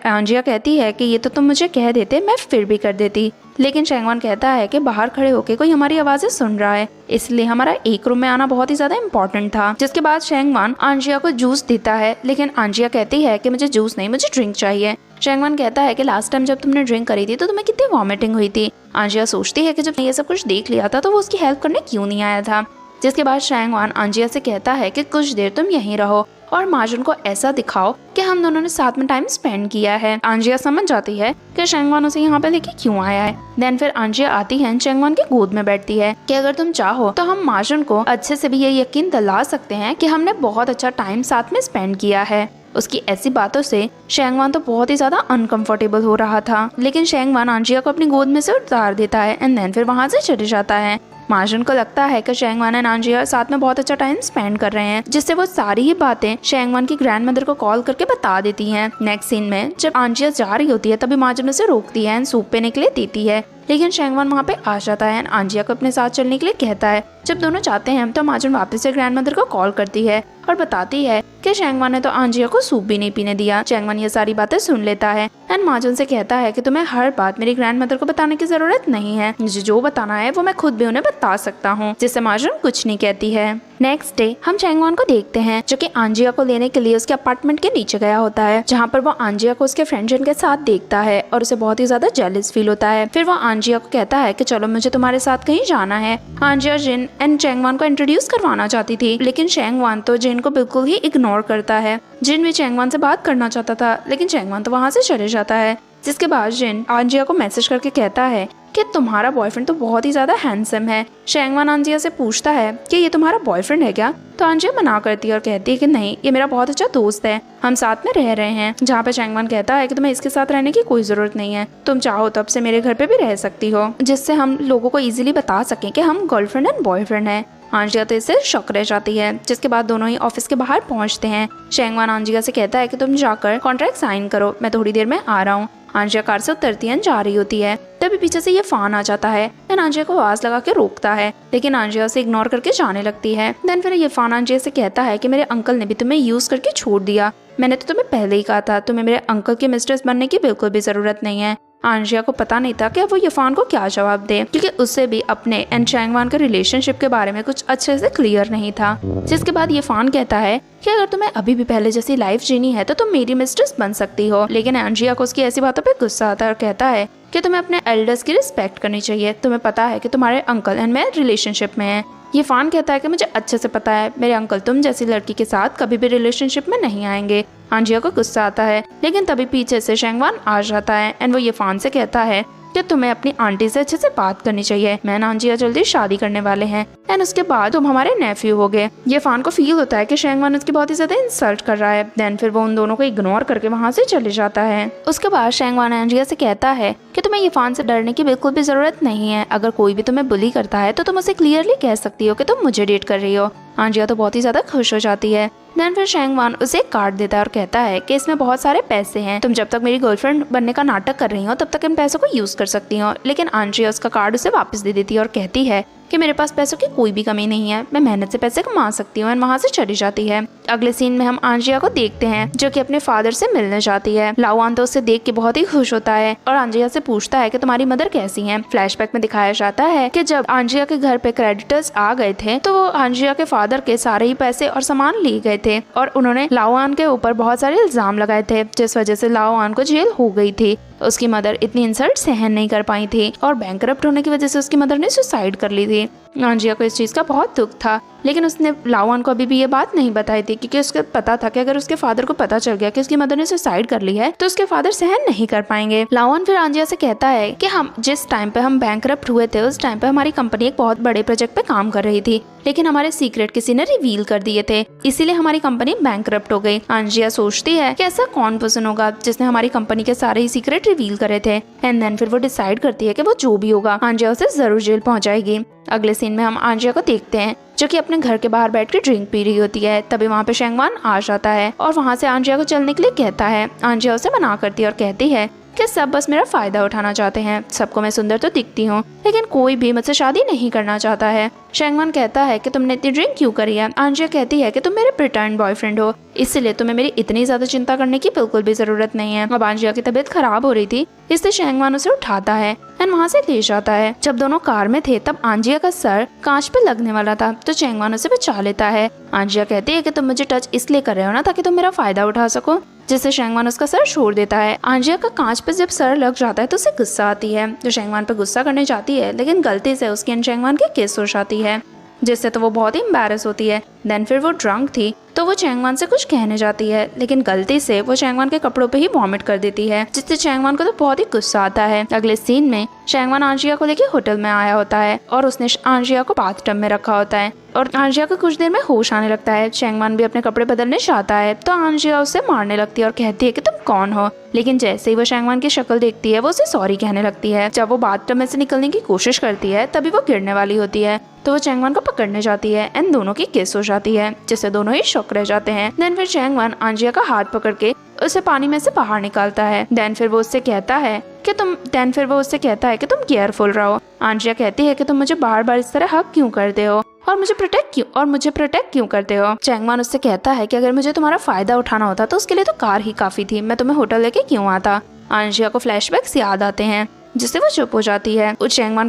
आंजिया कहती है कि ये तो तुम मुझे कह देते, मैं फिर भी कर देती, लेकिन चेंगवान कहता है कि बाहर खड़े होके कोई हमारी आवाजें सुन रहा है, इसलिए हमारा एक रूम में आना बहुत ही ज्यादा इम्पोर्टेंट था। जिसके बाद चेंगवान आंजिया को जूस देता है, लेकिन आंजिया कहती है कि मुझे जूस नहीं, मुझे ड्रिंक चाहिए। चेंगवान कहता है कि लास्ट टाइम जब तुमने ड्रिंक करी थी तो तुम्हें कितनी वॉमिटिंग हुई थी। आंजिया सोचती है कि जब ये सब कुछ देख लिया था तो वो उसकी हेल्प करने क्यों नहीं आया था। जिसके बाद चेंगवान आंजिया से कहता है कि कुछ देर तुम यहीं रहो और माजुन को ऐसा दिखाओ कि हम दोनों ने साथ में टाइम स्पेंड किया है। आंजिया समझ जाती है कि चेंगवान उसे यहाँ पे लेके क्यों आया है। देन फिर आंजिया आती है, चेंगवान की गोद में बैठती है कि अगर तुम चाहो तो हम माजुन को अच्छे से भी ये यकीन दिला सकते हैं कि हमने बहुत अच्छा टाइम साथ में स्पेंड किया है। उसकी ऐसी बातों से चेंगवान तो बहुत ही ज्यादा अनकंफर्टेबल हो रहा था, लेकिन चेंगवान आंजिया को अपनी गोद में से उतार देता है एंड देन फिर वहाँ से चले जाता है। माजुन को लगता है कि चेंगवान एंड आंजिया साथ में बहुत अच्छा टाइम स्पेंड कर रहे हैं, जिससे वो सारी ही बातें चेंगवान की ग्रैंडमदर को कॉल करके बता देती हैं। नेक्स्ट सीन में जब आंजिया जा रही होती है तभी माजुन उसे रोकती है एंड सूप पीने के लिए देती है। लेकिन शेंगवान वहाँ पे आ जाता है, आंजिया को अपने साथ चलने के लिए कहता है। जब दोनों जाते हैं तो माजुन वापस से ग्रैंडमदर को कॉल करती है और बताती है कि शेंगवान ने तो आंजिया को सूप भी नहीं पीने दिया। शेंगवान ये सारी बातें सुन लेता है एंड माजुन से कहता है कि तुम्हें हर बात मेरी ग्रैंडमदर को बताने की जरूरत नहीं है, मुझे जो बताना है वो मैं खुद भी उन्हें बता सकता हूँ, जिससे माजुन कुछ नहीं कहती है। नेक्स्ट डे हम शेंगवान को देखते हैं जो कि आंजिया को लेने के लिए उसके अपार्टमेंट के नीचे गया होता है, जहाँ पर वो आंजिया को उसके फ्रेंड जिन के साथ देखता है और उसे बहुत ही ज्यादा जेलस फील होता है। फिर वो आंजिया को कहता है कि चलो मुझे तुम्हारे साथ कहीं जाना है। आंजिया जिन एंड शेंगवान को इंट्रोड्यूस करवाना चाहती थी, लेकिन शेंगवान तो जिन को बिल्कुल ही इग्नोर करता है। जिन भी शेंगवान से बात करना चाहता था, लेकिन शेंगवान तो वहाँ से चले जाता है। जिसके बाद जिन आंजिया को मैसेज करके कहता है कि तुम्हारा बॉयफ्रेंड तो बहुत ही ज्यादा हैंडसम है। शेंगवान आंजिया से पूछता है कि ये तुम्हारा बॉयफ्रेंड है क्या, तो आंजिया मना करती है और कहती है कि नहीं, ये मेरा बहुत अच्छा दोस्त है, हम साथ में रह रहे हैं। जहाँ पे शेंगवान कहता है कि तुम्हें इसके साथ रहने की कोई जरूरत नहीं है, तुम चाहो तो अब से मेरे घर पे भी रह सकती हो, जिससे हम लोगों को इजीली बता सकें कि हम गर्लफ्रेंड एंड बॉयफ्रेंड है। आंजिया तो इससे शॉक रह जाती है। जिसके बाद दोनों ही ऑफिस के बाहर पहुंचते हैं। शेंगवान आंजिया से कहता है कि तुम जाकर कॉन्ट्रैक्ट साइन करो, मैं थोड़ी देर में आ रहा हूँ। आंजिया कार से उतरती है, जा रही होती है, तभी पीछे से ये फान आ जाता है। देन आंजिया को आवाज लगा के रोकता है, लेकिन आंजिया उसे इग्नोर करके जाने लगती है। देन फिर ये फान आंजिया से कहता है कि मेरे अंकल ने भी तुम्हें यूज करके छोड़ दिया, मैंने तो तुम्हें पहले ही कहा था, तुम्हें मेरे अंकल की मिस्ट्रेस बनने की बिल्कुल भी जरूरत नहीं है। आंजिया को पता नहीं था कि वो यफान को क्या जवाब दे, क्योंकि उससे भी अपने एंड शेंगवान के रिलेशनशिप के बारे में कुछ अच्छे से क्लियर नहीं था। जिसके बाद यफान कहता है कि अगर तुम्हें अभी भी पहले जैसी लाइफ जीनी है तो तुम मेरी मिस्ट्रेस बन सकती हो, लेकिन आंजिया को उसकी ऐसी बातों पे गुस्सा आता है और कहता है कि तुम्हें अपने एल्डर्स की रिस्पेक्ट करनी चाहिए, तुम्हें पता है कि तुम्हारे अंकल एंड मैं रिलेशनशिप में है। ये फान कहता है कि मुझे अच्छे से पता है, मेरे अंकल तुम जैसी लड़की के साथ कभी भी रिलेशनशिप में नहीं आएंगे। आंजिया को गुस्सा आता है, लेकिन तभी पीछे से शेंगवान आ जाता है एंड वो ये फान से कहता है कि तुम्हें अपनी आंटी से अच्छे से बात करनी चाहिए, मैं और आंजिया जल्दी शादी करने वाले हैं एंड उसके बाद तुम हमारे नेफ्यू हो गए। ये फान को फील होता है कि शेंगवान उसकी बहुत ही ज्यादा इंसल्ट कर रहा है। देन फिर वो उन दोनों को इग्नोर करके वहाँ से चले जाता है। उसके बाद शेंगवान आंजिया से कहता है कि तुम्हें ये फान से डरने की बिल्कुल भी जरूरत नहीं है, अगर कोई भी तुम्हें बुली करता है तो तुम उसे क्लियरली कह सकती हो कि तुम मुझे डेट कर रही हो। आंजिया तो बहुत ही ज्यादा खुश हो जाती है। देन फिर शेंगवान उसे एक कार्ड देता है और कहता है कि इसमें बहुत सारे पैसे हैं, तुम जब तक मेरी गर्लफ्रेंड बनने का नाटक कर रही हो तब तक इन पैसों को यूज कर सकती हो। लेकिन आंजिया उसका कार्ड उसे वापस दे देती है और कहती है कि मेरे पास पैसों की कोई भी कमी नहीं है, मैं मेहनत से पैसे कमा सकती हूँ, वहाँ से चली जाती है। अगले सीन में हम आंजिया को देखते हैं जो कि अपने फादर से मिलने जाती है। लाओआन तो उसे देख के बहुत ही खुश होता है और आंजिया से पूछता है कि तुम्हारी मदर कैसी हैं। फ्लैशबैक में दिखाया जाता है कि जब आंजिया के घर पे क्रेडिटर्स आ गए थे तो वो आंजिया के फादर के सारे ही पैसे और सामान ले गए थे और उन्होंने लाओआन के ऊपर बहुत सारे इल्जाम लगाए थे, जिस वजह से लाओआन को जेल हो गई थी। उसकी मदर इतनी इंसल्ट सहन नहीं कर पाई थी और बैंकरप्ट होने की वजह से उसकी मदर ने सुसाइड कर ली थी। आंजिया को इस चीज का बहुत दुख था, लेकिन उसने लाओआन को अभी भी ये बात नहीं बताई थी, क्योंकि उसको पता था कि अगर उसके फादर को पता चल गया कि उसकी मदर ने सुसाइड कर ली है तो उसके फादर सहन नहीं कर पाएंगे। लाओआन फिर आंजिया से कहता है कि हम जिस टाइम पे हम बैंकरप्ट हुए थे उस टाइम पे हमारी कंपनी एक बहुत बड़े प्रोजेक्ट पे काम कर रही थी, लेकिन हमारे सीक्रेट किसी ने रिवील कर दिए थे, इसीलिए हमारी कंपनी बैंकरप्ट हो गई। आंजिया सोचती है कि ऐसा कौन पर्सन होगा जिसने हमारी कंपनी के सारे ही सीक्रेट रिवील करे थे एंड देन फिर वो डिसाइड करती है कि वो जो भी होगा आंजिया उसे जरूर जेल पहुंचाएगी। अगले सीन में हम आंजिया को देखते हैं जो कि अपने घर के बाहर बैठ के ड्रिंक पी रही होती है। तभी वहाँ पे शेंगवान आ जाता है और वहाँ से आंजिया को चलने के लिए कहता है। आंजिया उसे मना करती है और कहती है कि सब बस मेरा फायदा उठाना चाहते हैं, सबको मैं सुंदर तो दिखती हूँ लेकिन कोई भी मुझसे शादी नहीं करना चाहता है। शेंगवान कहता है कि तुमने इतनी ड्रिंक क्यों करी है। आंजिया कहती है कि तुम मेरे प्रिटेंड बॉयफ्रेंड हो, इसलिए तुम्हें मेरी इतनी ज्यादा चिंता करने की बिल्कुल भी जरूरत नहीं है। अब आंजिया की तबीयत खराब हो रही थी, इसलिए शेंगवान उसे उठाता है एंड वहाँ से ले जाता है। जब दोनों कार में थे तब आंजिया का सर कांच पे लगने वाला था तो शेंगवान उसे बचा लेता है। आंजिया कहती है कि तुम मुझे टच इसलिए कर रहे हो ना ताकि तुम मेरा फायदा उठा सको, जिससे शेंगवान उसका सर छोड़ देता है। आंजिया का कांच पे जब सर लग जाता है तो उसे गुस्सा आती है, जो शेंगवान पे गुस्सा करने जाती है लेकिन गलती से उसकी एंड शेंगवान की किस हो जाती है, जिससे तो वो बहुत ही एम्बैरस होती है। देन फिर वो ड्रंक थी तो वो शेंगवान से कुछ कहने जाती है लेकिन गलती से वो शेंगवान के कपड़ों पे ही वॉमिट कर देती है, जिससे शेंगवान को तो बहुत ही गुस्सा आता है। अगले सीन में शेंगवान आंजिया को लेके होटल में आया होता है और उसने आंजिया को बाथटब में रखा होता है और आंजिया को कुछ देर में होश आने लगता है। शेंगवान भी अपने कपड़े बदलने चाहता है तो आंजिया उसे मारने लगती है और कहती है कि तुम कौन हो, लेकिन जैसे ही वो शेंगवान की शक्ल देखती है वो उसे सॉरी कहने लगती है। जब वो बाथटब में से निकलने की कोशिश करती है तभी वो गिरने वाली होती है तो वो शेंगवान को पकड़ने जाती है एंड दोनों की किस हो जाती है, जिससे दोनों ही शॉक रह जाते हैं। देन फिर शेंगवान आंजिया का हाथ पकड़ के उसे पानी में से बाहर निकालता है। देन फिर वो उससे कहता है कि तुम देन फिर वो उससे कहता है कि तुम केयरफुल रहो। आंजिया कहती है कि तुम मुझे बार बार इस तरह हक क्यों करते हो और मुझे प्रोटेक्ट क्यों करते हो। चैंगमान उससे कहता है कि अगर मुझे तुम्हारा फायदा उठाना होता तो उसके लिए तो कार ही काफी थी, मैं तुम्हें होटल लेके क्यों आता। आंजिया को फ्लैशबैक्स याद आते हैं जिससे वो चुप हो जाती है। चैंगमान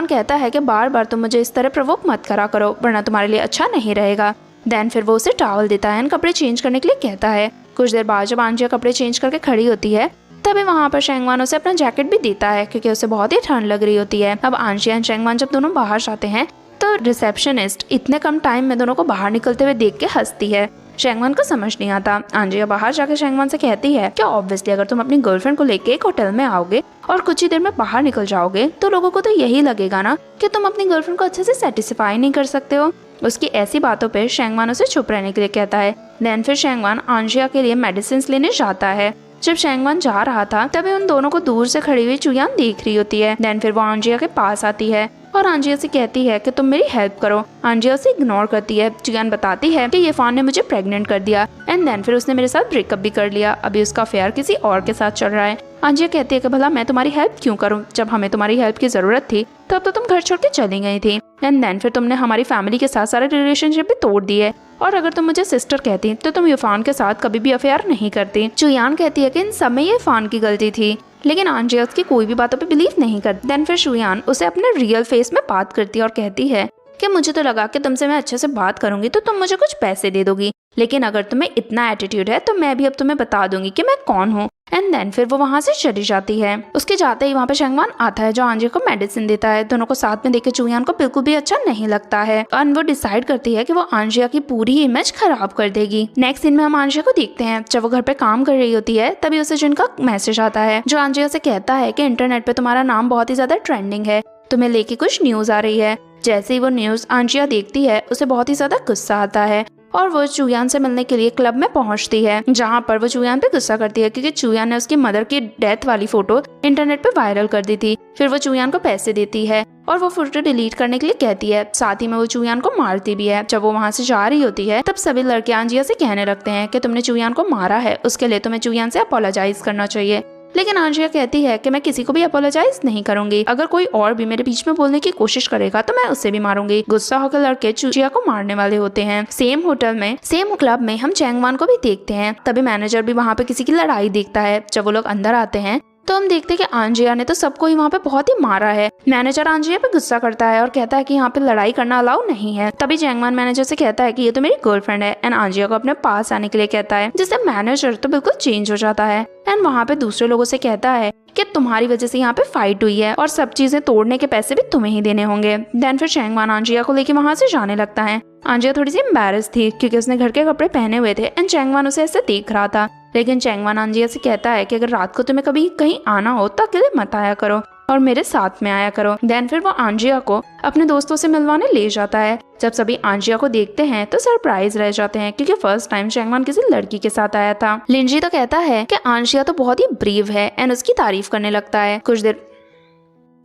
कहता है कि बार बार तुम मुझे इस तरह प्रवोक मत करा करो वरना तुम्हारे लिए अच्छा नहीं रहेगा। देन फिर वो उसे टॉवल देता है, कपड़े चेंज करने के लिए कहता है। कुछ देर बाद जब आंजिया कपड़े चेंज करके खड़ी होती है तभी वहाँ पर चैंगमान उसे अपना जैकेट भी देता है क्योंकि उसे बहुत ही ठंड लग रही होती है। अब आंजिया और चैंगमान जब दोनों बाहर जाते हैं तो रिसेप्शनिस्ट इतने कम टाइम में दोनों को बाहर निकलते हुए देख के हंसती है। चैंगमान को समझ नहीं आता। आंजिया बाहर जाके चैंगमान से कहती है कि ऑब्वियसली अगर तुम अपनी गर्लफ्रेंड को लेके एक होटल में आओगे और कुछ ही देर में बाहर निकल जाओगे तो लोगों को तो यही लगेगा ना कि तुम अपनी गर्लफ्रेंड को अच्छे से सेटिस्फाई नहीं कर सकते हो। उसकी ऐसी बातों पे चैंगमान उसे चुप रहने के लिए कहता है। देन फिर चैंगमान आंजिया के लिए मेडिसिन लेने जाता है। जब चैंगमान जा रहा था तभी उन दोनों को दूर से खड़ी हुई चुयान देख रही होती है। देन फिर वो आंजिया के पास आती है और आंजिया से कहती है कि तुम मेरी हेल्प करो। आंजिया उसे इग्नोर करती है। चुयान बताती है कि ये फान ने मुझे प्रेग्नेंट कर दिया एंड देन फिर उसने मेरे साथ ब्रेकअप भी कर लिया, अभी उसका अफेयर किसी और के साथ चल रहा है। आंजिया कहती है कि भला मैं तुम्हारी हेल्प क्यों करूं, जब हमें तुम्हारी हेल्प की जरूरत थी तब तो तुम घर छोड़ के चली गई थी एंड देन फिर तुमने हमारी फैमिली के साथ सारे रिलेशनशिप भी तोड़ दिए और अगर तुम मुझे सिस्टर कहती तो तुम युफान के साथ कभी भी अफेयर नहीं करती। चुयान कहती है कि इन सब में ये फान की गलती थी लेकिन आंजिया उसकी कोई भी बातों पे बिलीव नहीं करती। देन फिर चुयान उसे अपने रियल फेस में बात करती है और कहती है कि मुझे तो लगा कि तुमसे मैं अच्छे से बात करूंगी तो तुम मुझे कुछ पैसे दे दोगी, लेकिन अगर तुम्हें इतना एटीट्यूड है तो मैं भी अब तुम्हें बता दूंगी कि मैं कौन हूँ। एंड देन फिर वो वहाँ से चली जाती है। उसके जाते ही वहाँ पे चैंगमान आता है जो आंजिया को मेडिसिन देता है। दोनों को साथ में देख के चुयान को बिल्कुल भी अच्छा नहीं लगता है और वो डिसाइड करती है कि वो आंजिया की पूरी इमेज खराब कर देगी। नेक्स्ट सीन में हम आंजिया को देखते हैं जब वो घर पे काम कर रही होती है तभी उसे जिनका मैसेज आता है जो आंजिया से कहता है कि इंटरनेट पे तुम्हारा नाम बहुत ही ज्यादा ट्रेंडिंग है, तुम्हें लेके कुछ न्यूज आ रही है। जैसे ही वो न्यूज आंजिया देखती है उसे बहुत ही ज्यादा गुस्सा आता है और वो चुयान से मिलने के लिए क्लब में पहुंचती है जहां पर वो चुयान पे गुस्सा करती है क्योंकि चुयान ने उसकी मदर की डेथ वाली फोटो इंटरनेट पे वायरल कर दी थी। फिर वो चुयान को पैसे देती है और वो फोटो डिलीट करने के लिए कहती है, साथ ही में वो चुयान को मारती भी है। जब वो वहाँ से जा रही होती है तब सभी लड़के आंजिया से कहने लगते हैं कि तुमने चुयान को मारा है, उसके लिए तुम्हें चुयान से अपोलोजाइज करना चाहिए। लेकिन आंजिया कहती है कि मैं किसी को भी अपोलोजाइज नहीं करूंगी, अगर कोई और भी मेरे बीच में बोलने की कोशिश करेगा तो मैं उससे भी मारूंगी। गुस्सा होकर लड़के चुचिया को मारने वाले होते हैं। सेम होटल में सेम क्लब में हम चैंगमान को भी देखते हैं। तभी मैनेजर भी वहाँ पे किसी की लड़ाई देखता है। जब वो लोग अंदर आते हैं तो हम देखते हैं कि आंजिया ने तो सबको ही वहाँ पे बहुत ही मारा है। मैनेजर आंजिया पे गुस्सा करता है और कहता है कि यहाँ पे लड़ाई करना अलाउ नहीं है। तभी चैंगमान मैनेजर से कहता है कि ये तो मेरी गर्लफ्रेंड है एंड आंजिया को अपने पास आने के लिए कहता है, जिससे मैनेजर तो बिल्कुल चेंज हो जाता है एंड वहाँ पे दूसरे लोगों से कहता है कि तुम्हारी वजह से यहाँ पे फाइट हुई है और सब चीजें तोड़ने के पैसे भी तुम्हें ही देने होंगे। देन फिर चैंगमान आंजिया को लेके वहाँ से जाने लगता है। आंजिया थोड़ी सी एम्बैरेस थी क्योंकि उसने घर के कपड़े पहने हुए थे एंड चैंगमान उसे ऐसे देख रहा था। लेकिन चैंगमान आंजिया से कहता है कि अगर रात को तुम्हें कभी कहीं आना हो तो अकेले मत आया करो और मेरे साथ में आया करो। देन फिर वो आंजिया को अपने दोस्तों से मिलवाने ले जाता है। जब सभी आंजिया को देखते हैं तो सरप्राइज रह जाते हैं क्योंकि फर्स्ट टाइम चैंगमान किसी लड़की के साथ आया था। लिंजी तो कहता है कि आंजिया तो बहुत ही ब्रेव है एंड उसकी तारीफ करने लगता है। कुछ देर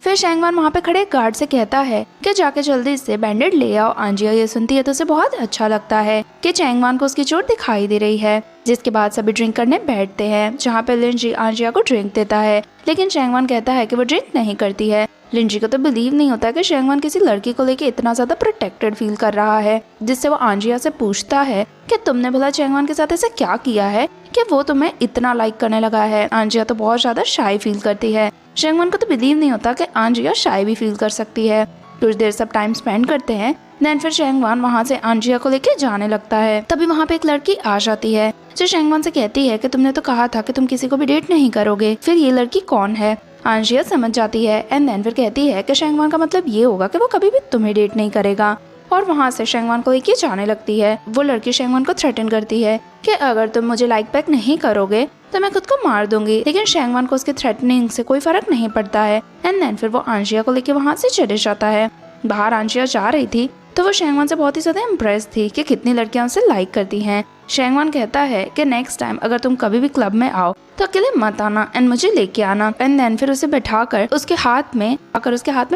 फिर चैंगमान वहाँ पे खड़े गार्ड से कहता है कि जाके जल्दी से बैंडेड ले आओ। आंजिया ये सुनती है तो उसे बहुत अच्छा लगता है कि चैंगमान को उसकी चोट दिखाई दे रही है। जिसके बाद सभी ड्रिंक करने बैठते हैं जहाँ पे लिंजी आंजिया को ड्रिंक देता है, लेकिन चैंगमान कहता है कि वो ड्रिंक नहीं करती है। लिंजी को तो बिलीव नहीं होता कि चैंगमान किसी लड़की को लेके इतना ज्यादा प्रोटेक्टेड फील कर रहा है, जिससे वो आंजिया से पूछता है कि तुमने भला चैंगमान के साथ ऐसा क्या किया है कि वो तुम्हें इतना लाइक करने लगा है। आंजिया तो बहुत ज्यादा शाय फील करती है। चैंगमान को तो बिलीव नहीं होता कि आंजिया शाय भी फील कर सकती है। कुछ देर सब टाइम स्पेंड करते हैं। देन फिर चैंगमान वहाँ से आंजिया को लेके जाने लगता है। तभी वहाँ पे एक लड़की आ जाती है जो चैंगमान से कहती है कि तुमने तो कहा था कि तुम किसी को भी डेट नहीं करोगे, फिर ये लड़की कौन है। आंजिया समझ जाती है एंड देन फिर कहती है कि चैंगमान का मतलब ये होगा कि वो कभी भी तुम्हें डेट नहीं करेगा और वहाँ से चैंगमान को लेके जाने लगती है। वो लड़की चैंगमान को थ्रेटन करती है कि अगर तुम मुझे लाइक बैक नहीं करोगे तो मैं खुद को मार दूंगी, लेकिन चैंगमान को उसके थ्रेटनिंग से कोई फर्क नहीं पड़ता है एंड देन फिर वो आंजिया को लेके वहाँ से चले जाता है। बाहर आंजिया जा रही थी तो वो चैंगमान से बहुत ही ज्यादा इम्प्रेस थी कि कितनी लड़कियां उसे लाइक करती हैं। चैंगमान कहता है कि नेक्स्ट टाइम अगर तुम कभी भी क्लब में आओ तो अकेले मत आना एंड मुझे लेके आना। एंड देन फिर उसे बैठाकर उसके हाथ में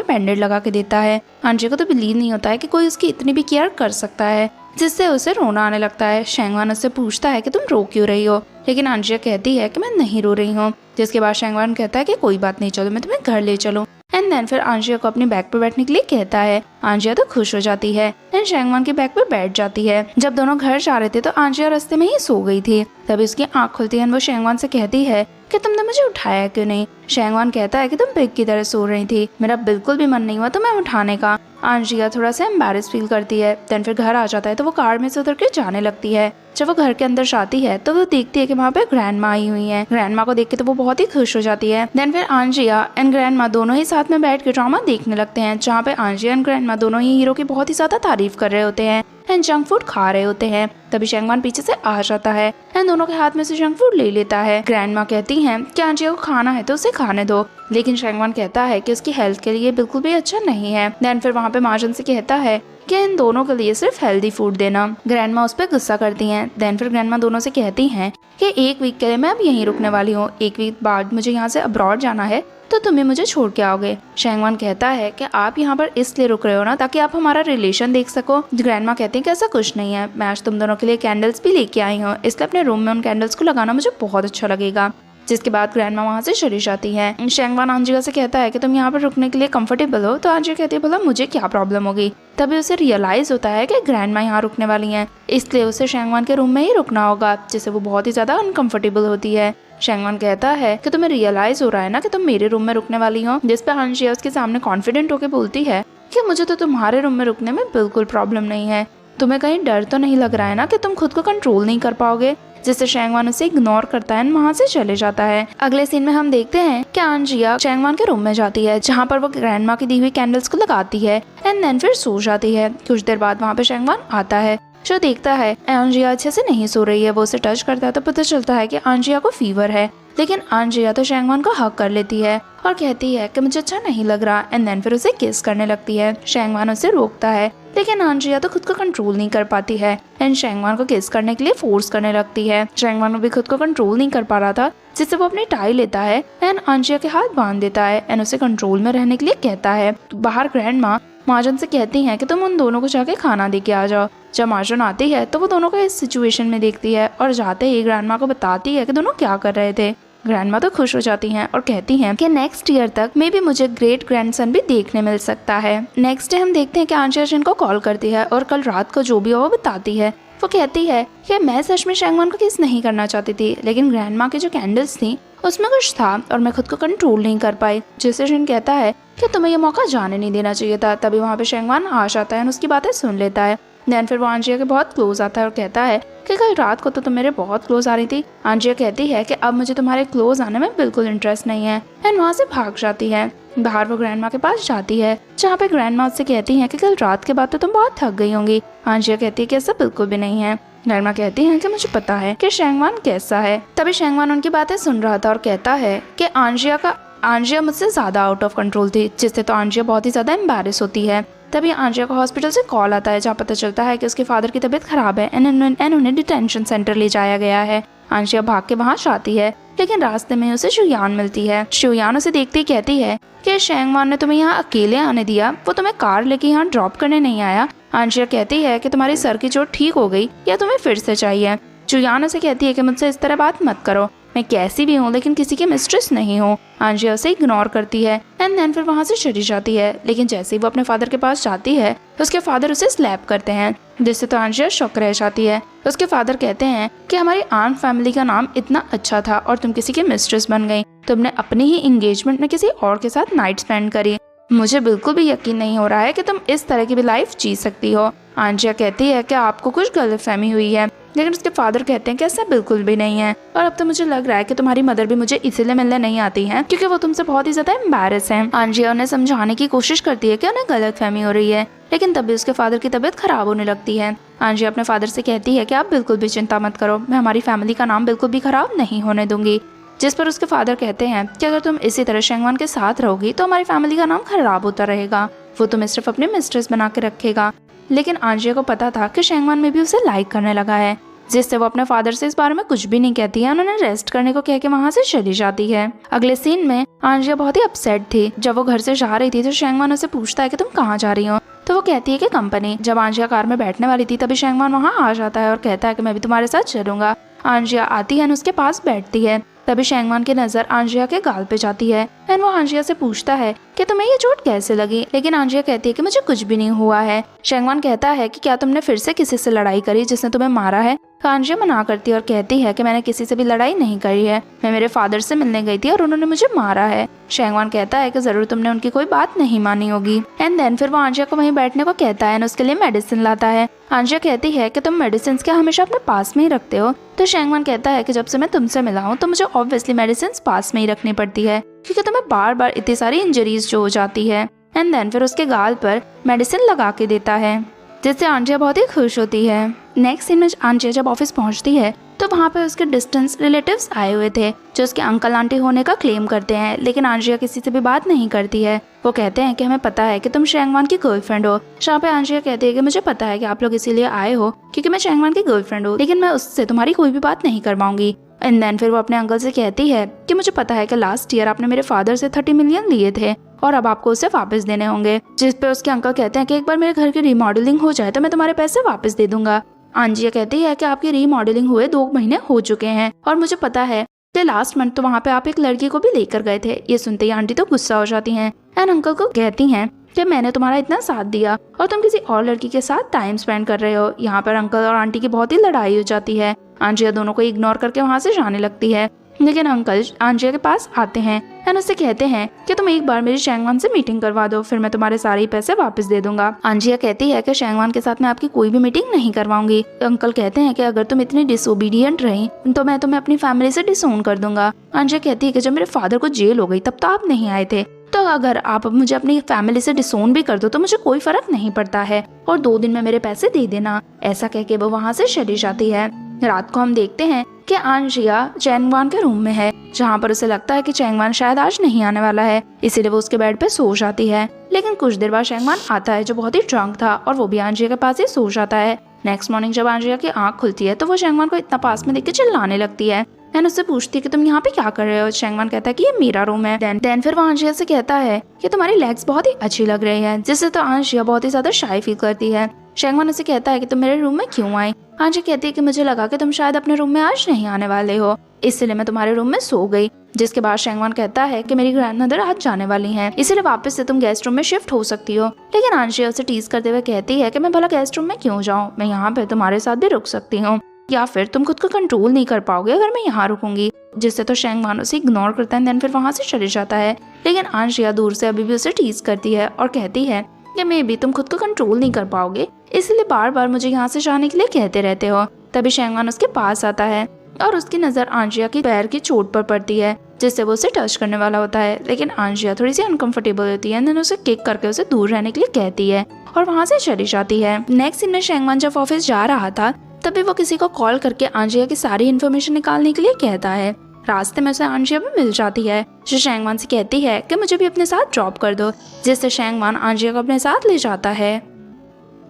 बैंडेड लगा के देता है। आंजिया को तो बिलीव नहीं होता है कि कोई उसकी इतनी भी केयर कर सकता है, जिससे उसे रोना आने लगता है। चैंगमान उससे पूछता है कि तुम रो क्यों रही हो, लेकिन आंजिया कहती है कि मैं नहीं रो रही हूँ। जिसके बाद शेंगवान कहता है कि कोई बात नहीं, चलो मैं तुम्हें घर ले चलूँ। एंड देन फिर आंजिया को अपने बैग पर बैठने के लिए कहता है। आंजिया तो खुश हो जाती है एंड शेंगवान के बैग पर बैठ जाती है। जब दोनों घर जा रहे थे तो आंजिया रास्ते में ही सो गई थी। तभी उसकी आंख खुलती है। वो शेंगवान से कहती है कि तुमने मुझे उठाया क्यों नहीं। शेंगवान कहता है कि तुम पिग की तरह सो रही थी, मेरा बिल्कुल भी मन नहीं हुआ तुम्हें उठाने का। आंजिया थोड़ा सा एम्बैरेस फील करती है। देन फिर घर आ जाता है तो वो कार में से उतर के जाने लगती है। जब वो घर के अंदर जाती है तो वो देखती है कि वहाँ पे ग्रैंड माँ आई हुई है। ग्रैंड माँ को देख के तो वो बहुत ही खुश हो जाती है। देन फिर आंजिया एंड ग्रैंड माँ दोनों ही साथ में बैठ के ड्रामा देखने लगते हैं, जहाँ पे आंजिया एंड ग्रैंड माँ दोनों ही हीरो की बहुत ही ज्यादा तारीफ कर रहे होते हैं एंड जंक फूड खा रहे होते हैं। तभी शेंगवान पीछे से आ जाता है एंड दोनों के हाथ में से जंक फूड ले लेता है। ग्रैंड माँ कहती हैं कि आंजिया को खाना है तो उसे खाने दो, लेकिन शेंगवान कहता है कि उसकी हेल्थ के लिए बिल्कुल भी अच्छा नहीं है। देन फिर वहाँ पे माजन से कहता है कि इन दोनों के लिए सिर्फ हेल्दी फूड देना। ग्रैंड माँ उस पर गुस्सा करती हैं। देन फिर ग्रैंड माँ दोनों से कहती हैं कि 1 वीक के लिए मैं अब यहीं रुकने वाली हूँ, 1 वीक बाद मुझे यहाँ से अब्रॉड जाना है, तो तुम्हें मुझे छोड़ के आओगे। शेंगवान कहता है कि आप यहाँ पर इसलिए रुक रहे हो ना ताकि आप हमारा रिलेशन देख सको। ग्रैंड माँ कहती है कि ऐसा कुछ नहीं है, मैं आज तुम दोनों के लिए कैंडल्स भी लेके आई हूँ, इसलिए अपने रूम में उन कैंडल्स को लगाना मुझे बहुत अच्छा लगेगा। जिसके बाद ग्रैंड माँ वहाँ से चली जाती है। शेंगवान आंजिया से कहता है कि तुम यहाँ पर रुकने के लिए कंफर्टेबल हो, तो आंजिया कहती है बोला मुझे क्या प्रॉब्लम होगी। तभी उसे रियलाइज होता है कि ग्रैंड माँ यहाँ रुकने वाली हैं, इसलिए उसे शेंगवान के रूम में ही रुकना होगा, जिससे वो बहुत ही ज्यादा अनकंफर्टेबल होती है। शेंगवान कहता है कि तुम्हें रियलाइज हो रहा है ना कि तुम मेरे रूम में रुकने वाली हो। जिस पे आंजिया उसके सामने कॉन्फिडेंट होकर बोलती है कि मुझे तो तुम्हारे रूम में रुकने में बिल्कुल प्रॉब्लम नहीं है, तुम्हें कहीं डर तो नहीं लग रहा है ना कि तुम खुद को कंट्रोल नहीं कर पाओगे। जिससे शेंगवान उसे इग्नोर करता है, वहाँ से चले जाता है। अगले सीन में हम देखते हैं कि आंजिया शेंगवान के रूम में जाती है, जहाँ पर वो ग्रैंड माँ की दी हुई कैंडल्स को लगाती है एंड देन फिर सो जाती है। कुछ देर बाद वहाँ पे शेंगवान आता है, जो देखता है आंजिया अच्छे से नहीं सो रही है। वो उसे टच करता है तो पता चलता है कि आंजिया को फीवर है, लेकिन आंजिया तो शेंगवान को हक कर लेती है और कहती है कि मुझे अच्छा नहीं लग रहा एंड देन फिर उसे किस करने लगती है। शेंगवान उसे रोकता है, लेकिन आंजिया तो खुद को कंट्रोल नहीं कर पाती है एंड शेंगवान को किस करने के लिए फोर्स करने लगती है। शेंगवान भी खुद को कंट्रोल नहीं कर पा रहा था, जिससे वो अपनी टाई लेता है एंड आंजिया के हाथ बांध देता है एंड उसे कंट्रोल में रहने के लिए कहता है। बाहर ग्रैंड माँ माजन से कहती हैं कि तुम उन दोनों को जाके खाना दे के आ जाओ। जब माजन आती है तो वो दोनों को इस सिचुएशन में देखती है और जाते ही ग्रैंड माँ को बताती है कि दोनों क्या कर रहे थे। ग्रैंड माँ तो खुश हो जाती हैं और कहती हैं कि नेक्स्ट ईयर तक मे बी मुझे ग्रेट ग्रैंडसन भी देखने मिल सकता है। नेक्स्ट डे हम देखते हैं कि आंजिया जिनको कॉल करती है और कल रात को जो भी हो वो बताती है। वो कहती है कि मैं सच में शेंगवान को किस नहीं करना चाहती थी, लेकिन ग्रैंड माँ की जो कैंडल्स थी उसमें कुछ था और मैं खुद को कंट्रोल नहीं कर पाई। जिससे जिन कहता है कि तुम्हें ये मौका जाने नहीं देना चाहिए था। तभी वहाँ पे शेंगवान आ जाता है और उसकी बातें सुन लेता है। देन फिर वो आंजिया के बहुत क्लोज आता है और कहता है कि कल रात को तो तुम मेरे बहुत क्लोज आ रही थी। आंजिया कहती है कि अब मुझे तुम्हारे क्लोज आने में बिल्कुल इंटरेस्ट नहीं है एंड वहाँ से भाग जाती है। बाहर वो ग्रैंड माँ के पास जाती है, जहाँ पे ग्रैंड माँ उससे कहती है कि कल रात के बाद तो तुम बहुत थक गई होंगी। आंजिया कहती है कि ऐसा बिल्कुल भी नहीं है। ग्रैंड माँ कहती है कि मुझे पता है कि शेंगवान कैसा है। तभी शेंगवान उनकी बातें सुन रहा था और कहता है कि आंजिया मुझसे ज्यादा आउट ऑफ कंट्रोल थी, जिससे तो आंजिया बहुत ही ज्यादा एम्बैरेस होती है। तभी आंजिया को हॉस्पिटल से कॉल आता है, जहाँ पता चलता है कि उसके फादर की तबीयत खराब है एंड उन्हें डिटेंशन सेंटर ले जाया गया है। आंजिया भाग के वहाँ जाती है, लेकिन रास्ते में उसे शुयान मिलती है। शुयान उसे देखते ही कहती है कि शेंगवान ने तुम्हें यहाँ अकेले आने दिया, वो तुम्हें कार लेके यहाँ ड्रॉप करने नहीं आया। आंजिया कहती है कि तुम्हारी सर की चोट ठीक हो गई या तुम्हें फिर से चाहिए। शुयान उसे कहती है कि मुझसे इस तरह बात मत करो, मैं कैसी भी हूँ लेकिन किसी की मिस्ट्रेस नहीं हूँ। आंजिया उसे इग्नोर करती है एंड देन फिर वहाँ से चली जाती है। लेकिन जैसे ही वो अपने फादर के पास जाती है उसके फादर उसे स्लैप करते हैं, जिससे तो आंजिया शॉक रह जाती है। उसके फादर कहते हैं कि हमारी आंट फैमिली का नाम इतना अच्छा था और तुम किसी की मिस्ट्रेस बन गई, तुमने अपने ही एंगेजमेंट में किसी और के साथ नाइट स्पेंड करी। मुझे बिल्कुल भी यकीन नहीं हो रहा है कि तुम इस तरह की भी लाइफ जी सकती हो। आंजिया कहती है कि आपको कुछ गलतफहमी हुई है, लेकिन उसके फादर कहते हैं कि ऐसा बिल्कुल भी नहीं है और अब तो मुझे लग रहा है कि तुम्हारी मदर भी मुझे इसीलिए मिलने नहीं आती हैं क्योंकि वो तुमसे बहुत ही ज्यादा एम्बैरेस हैं। आंजिया उन्हें समझाने की कोशिश करती है कि उन्हें गलतफहमी हो रही है, लेकिन तभी उसके फादर की तबीयत खराब होने लगती है। आंजिया अपने फादर से कहती है कि आप बिल्कुल भी चिंता मत करो, मैं हमारी फैमिली का नाम बिल्कुल भी खराब नहीं होने दूंगी। जिस पर उसके फादर कहते हैं कि अगर तुम इसी तरह शेंगवान के साथ रहोगी तो हमारी फैमिली का नाम खराब होता रहेगा, वो तुम्हें सिर्फ अपनी मिस्ट्रेस बना के रखेगा। लेकिन आंजिया को पता था कि शेंगवान में भी उसे लाइक करने लगा है, जिससे वो अपने फादर से इस बारे में कुछ भी नहीं कहती है। उन्होंने रेस्ट करने को कह के वहाँ से चली जाती है। अगले सीन में आंजिया बहुत ही अपसेट थी। जब वो घर से जा रही थी तो शेंगवान उसे पूछता है कि तुम कहाँ जा रही हो, तो वो कहती है कि कंपनी। जब आंजिया कार में बैठने वाली थी तभी शेंगवान वहाँ आ जाता है और कहता है कि मैं भी तुम्हारे साथ चलूंगा। आंजिया आती है और उसके पास बैठती है। तभी शेंगवान की नजर आंजिया के गाल पे जाती है एंड वो आंजिया से पूछता है कि तुम्हें ये चोट कैसे लगी, लेकिन आंजिया कहती है कि मुझे कुछ भी नहीं हुआ है। शेंगवान कहता है कि क्या तुमने फिर से किसी से लड़ाई करी जिसने तुम्हें मारा है? तो आंजिया मना करती है और कहती है कि मैंने किसी से भी लड़ाई नहीं करी है, मैं मेरे फादर से मिलने गई थी और उन्होंने मुझे मारा है। शेंगवान कहता है कि जरूर तुमने उनकी कोई बात नहीं मानी होगी। एंड देन फिर वो आंजिया को वहीं बैठने को कहता है और उसके लिए मेडिसिन लाता है। आंजिया कहती है कि तुम मेडिसिन क्या हमेशा अपने पास में ही रखते हो? तो शेंगवान कहता है कि जब से मैं तुमसे मिला हूँ तो मुझे ऑब्वियसली मेडिसिन पास में ही रखनी पड़ती है, क्योंकि तुम्हें बार बार इतनी सारी इंजरीज जो हो जाती है। एंड देन फिर उसके गाल पर मेडिसिन लगा के देता है, जिससे आंजिया बहुत ही खुश होती है। नेक्स्ट सीन में आंजिया जब ऑफिस पहुंचती है तो वहाँ पे उसके डिस्टेंस रिलेटिव्स आए हुए थे जो उसके अंकल आंटी होने का क्लेम करते हैं, लेकिन आंजिया किसी से भी बात नहीं करती है। वो कहते हैं कि हमें पता है कि तुम शेंगवान की गर्लफ्रेंड हो। जहाँ पे आंजिया कहती है कि मुझे पता है कि आप लोग इसीलिए आए हो क्योंकि मैं शेंगवान की गर्लफ्रेंड हूँ, लेकिन मैं उससे तुम्हारी कोई भी बात नहीं कर पाऊंगी। एंड देन फिर वो अपने अंकल से कहती है कि मुझे पता है कि लास्ट ईयर आपने मेरे फादर से 30 मिलियन लिए थे और अब आपको उसे वापस देने होंगे। जिस पे उसके अंकल कहते हैं कि एक बार मेरे घर की रीमॉडलिंग हो जाए तो मैं तुम्हारे पैसे वापस दे दूंगा। आंजिया कहती है कि आपकी रीमॉडलिंग हुए 2 महीने हो चुके हैं और मुझे पता है कि लास्ट मंथ तो वहाँ पे आप एक लड़की को भी लेकर गए थे। ये सुनते ही आंटी तो गुस्सा हो जाती हैं एंड अंकल को कहती हैं कि मैंने तुम्हारा इतना साथ दिया और तुम किसी और लड़की के साथ टाइम स्पेंड कर रहे हो। यहाँ पर अंकल और आंटी की बहुत ही लड़ाई हो जाती है। आंजिया दोनों को इग्नोर करके वहाँ से जाने लगती है, लेकिन अंकल आंजिया के पास आते हैं एंड उससे कहते हैं कि तुम एक बार मेरी शेंगवान से मीटिंग करवा दो, फिर मैं तुम्हारे सारे पैसे वापस दे दूंगा। आंजिया कहती है कि शेंगवान के साथ मैं आपकी कोई भी मीटिंग नहीं करवाऊंगी। अंकल कहते हैं कि अगर तुम इतनी डिसोबीडियंट रही तो मैं तुम्हें अपनी फैमिली से डिसोन कर दूंगा। आंजिया कहती है कि जब मेरे फादर को जेल हो गई तब तो आप नहीं आए थे, तो अगर आप मुझे अपनी फैमिली से डिसोन भी कर दो तो मुझे कोई फर्क नहीं पड़ता है और 2 दिन में मेरे पैसे दे देना। ऐसा कह के वो वहाँ से चली जाती है। रात को हम देखते हैं कि आंजिया चेंगवान के रूम में है, जहाँ पर उसे लगता है कि चेंगवान शायद आज नहीं आने वाला है, इसीलिए वो उसके बेड पे सो जाती है। लेकिन कुछ देर बाद चेंगवान आता है जो बहुत ही ड्रंक था और वो भी आंजिया के पास ही सो जाता है। नेक्स्ट मॉर्निंग जब आंजिया की आंख खुलती है तो वो चेंगवान को इतना पास में देख के चिल्लाने लगती है एंड उससे पूछती है कि तुम यहाँ पे क्या कर रहे हो। चेंगवान कहता है कि ये मेरा रूम है। देन फिर वो आंजिया से कहता है कि तुम्हारी लेग्स बहुत ही अच्छी लग रही है, जिससे तो आंजिया बहुत ही ज्यादा शाय फील करती है। शेंगवान उसे कहता है कि तुम मेरे रूम में क्यों आई? आंजिया कहती है कि मुझे लगा कि तुम शायद अपने रूम में आज नहीं आने वाले हो, इसलिए मैं तुम्हारे रूम में सो गई। जिसके बाद शेंगवान कहता है कि मेरी ग्रैंडमदर आज जाने वाली हैं, इसीलिए वापस से तुम गेस्ट रूम में शिफ्ट हो सकती हो। लेकिन आंजिया उसे टीज करते हुए कहती है कि मैं भला गेस्ट रूम में क्यों जाऊँ, मैं यहाँ पे तुम्हारे साथ भी रुक सकती हूँ, या फिर तुम खुद को कंट्रोल नहीं कर पाओगे अगर मैं यहाँ रुकूंगी। जिससे तो शेंगवान उसे इग्नोर करता है देन फिर वहाँ से चले जाता है। लेकिन आंजिया दूर से अभी भी उसे टीज करती है और कहती है कि मे भी तुम खुद को कंट्रोल नहीं कर पाओगे, इसलिए बार बार मुझे यहाँ से जाने के लिए कहते रहते हो। तभी शेंगवान उसके पास आता है और उसकी नजर आंजिया की पैर की चोट पर पड़ती है, जिससे वो उसे टच करने वाला होता है। लेकिन आंजिया थोड़ी सी अनकंफर्टेबल होती है एंड उसे किक करके उसे दूर रहने के लिए कहती है और वहाँ से चली जाती है। नेक्स्ट सीन में शेंगवान जब ऑफिस जा रहा था तभी वो किसी को कॉल करके आंजिया की सारी इन्फॉर्मेशन निकालने के लिए कहता है। रास्ते में उसे आंजिया भी मिल जाती है जो शेंगवान से कहती है कि मुझे भी अपने साथ ड्रॉप कर दो, जिससे शेंगवान आंजिया को अपने साथ ले जाता है।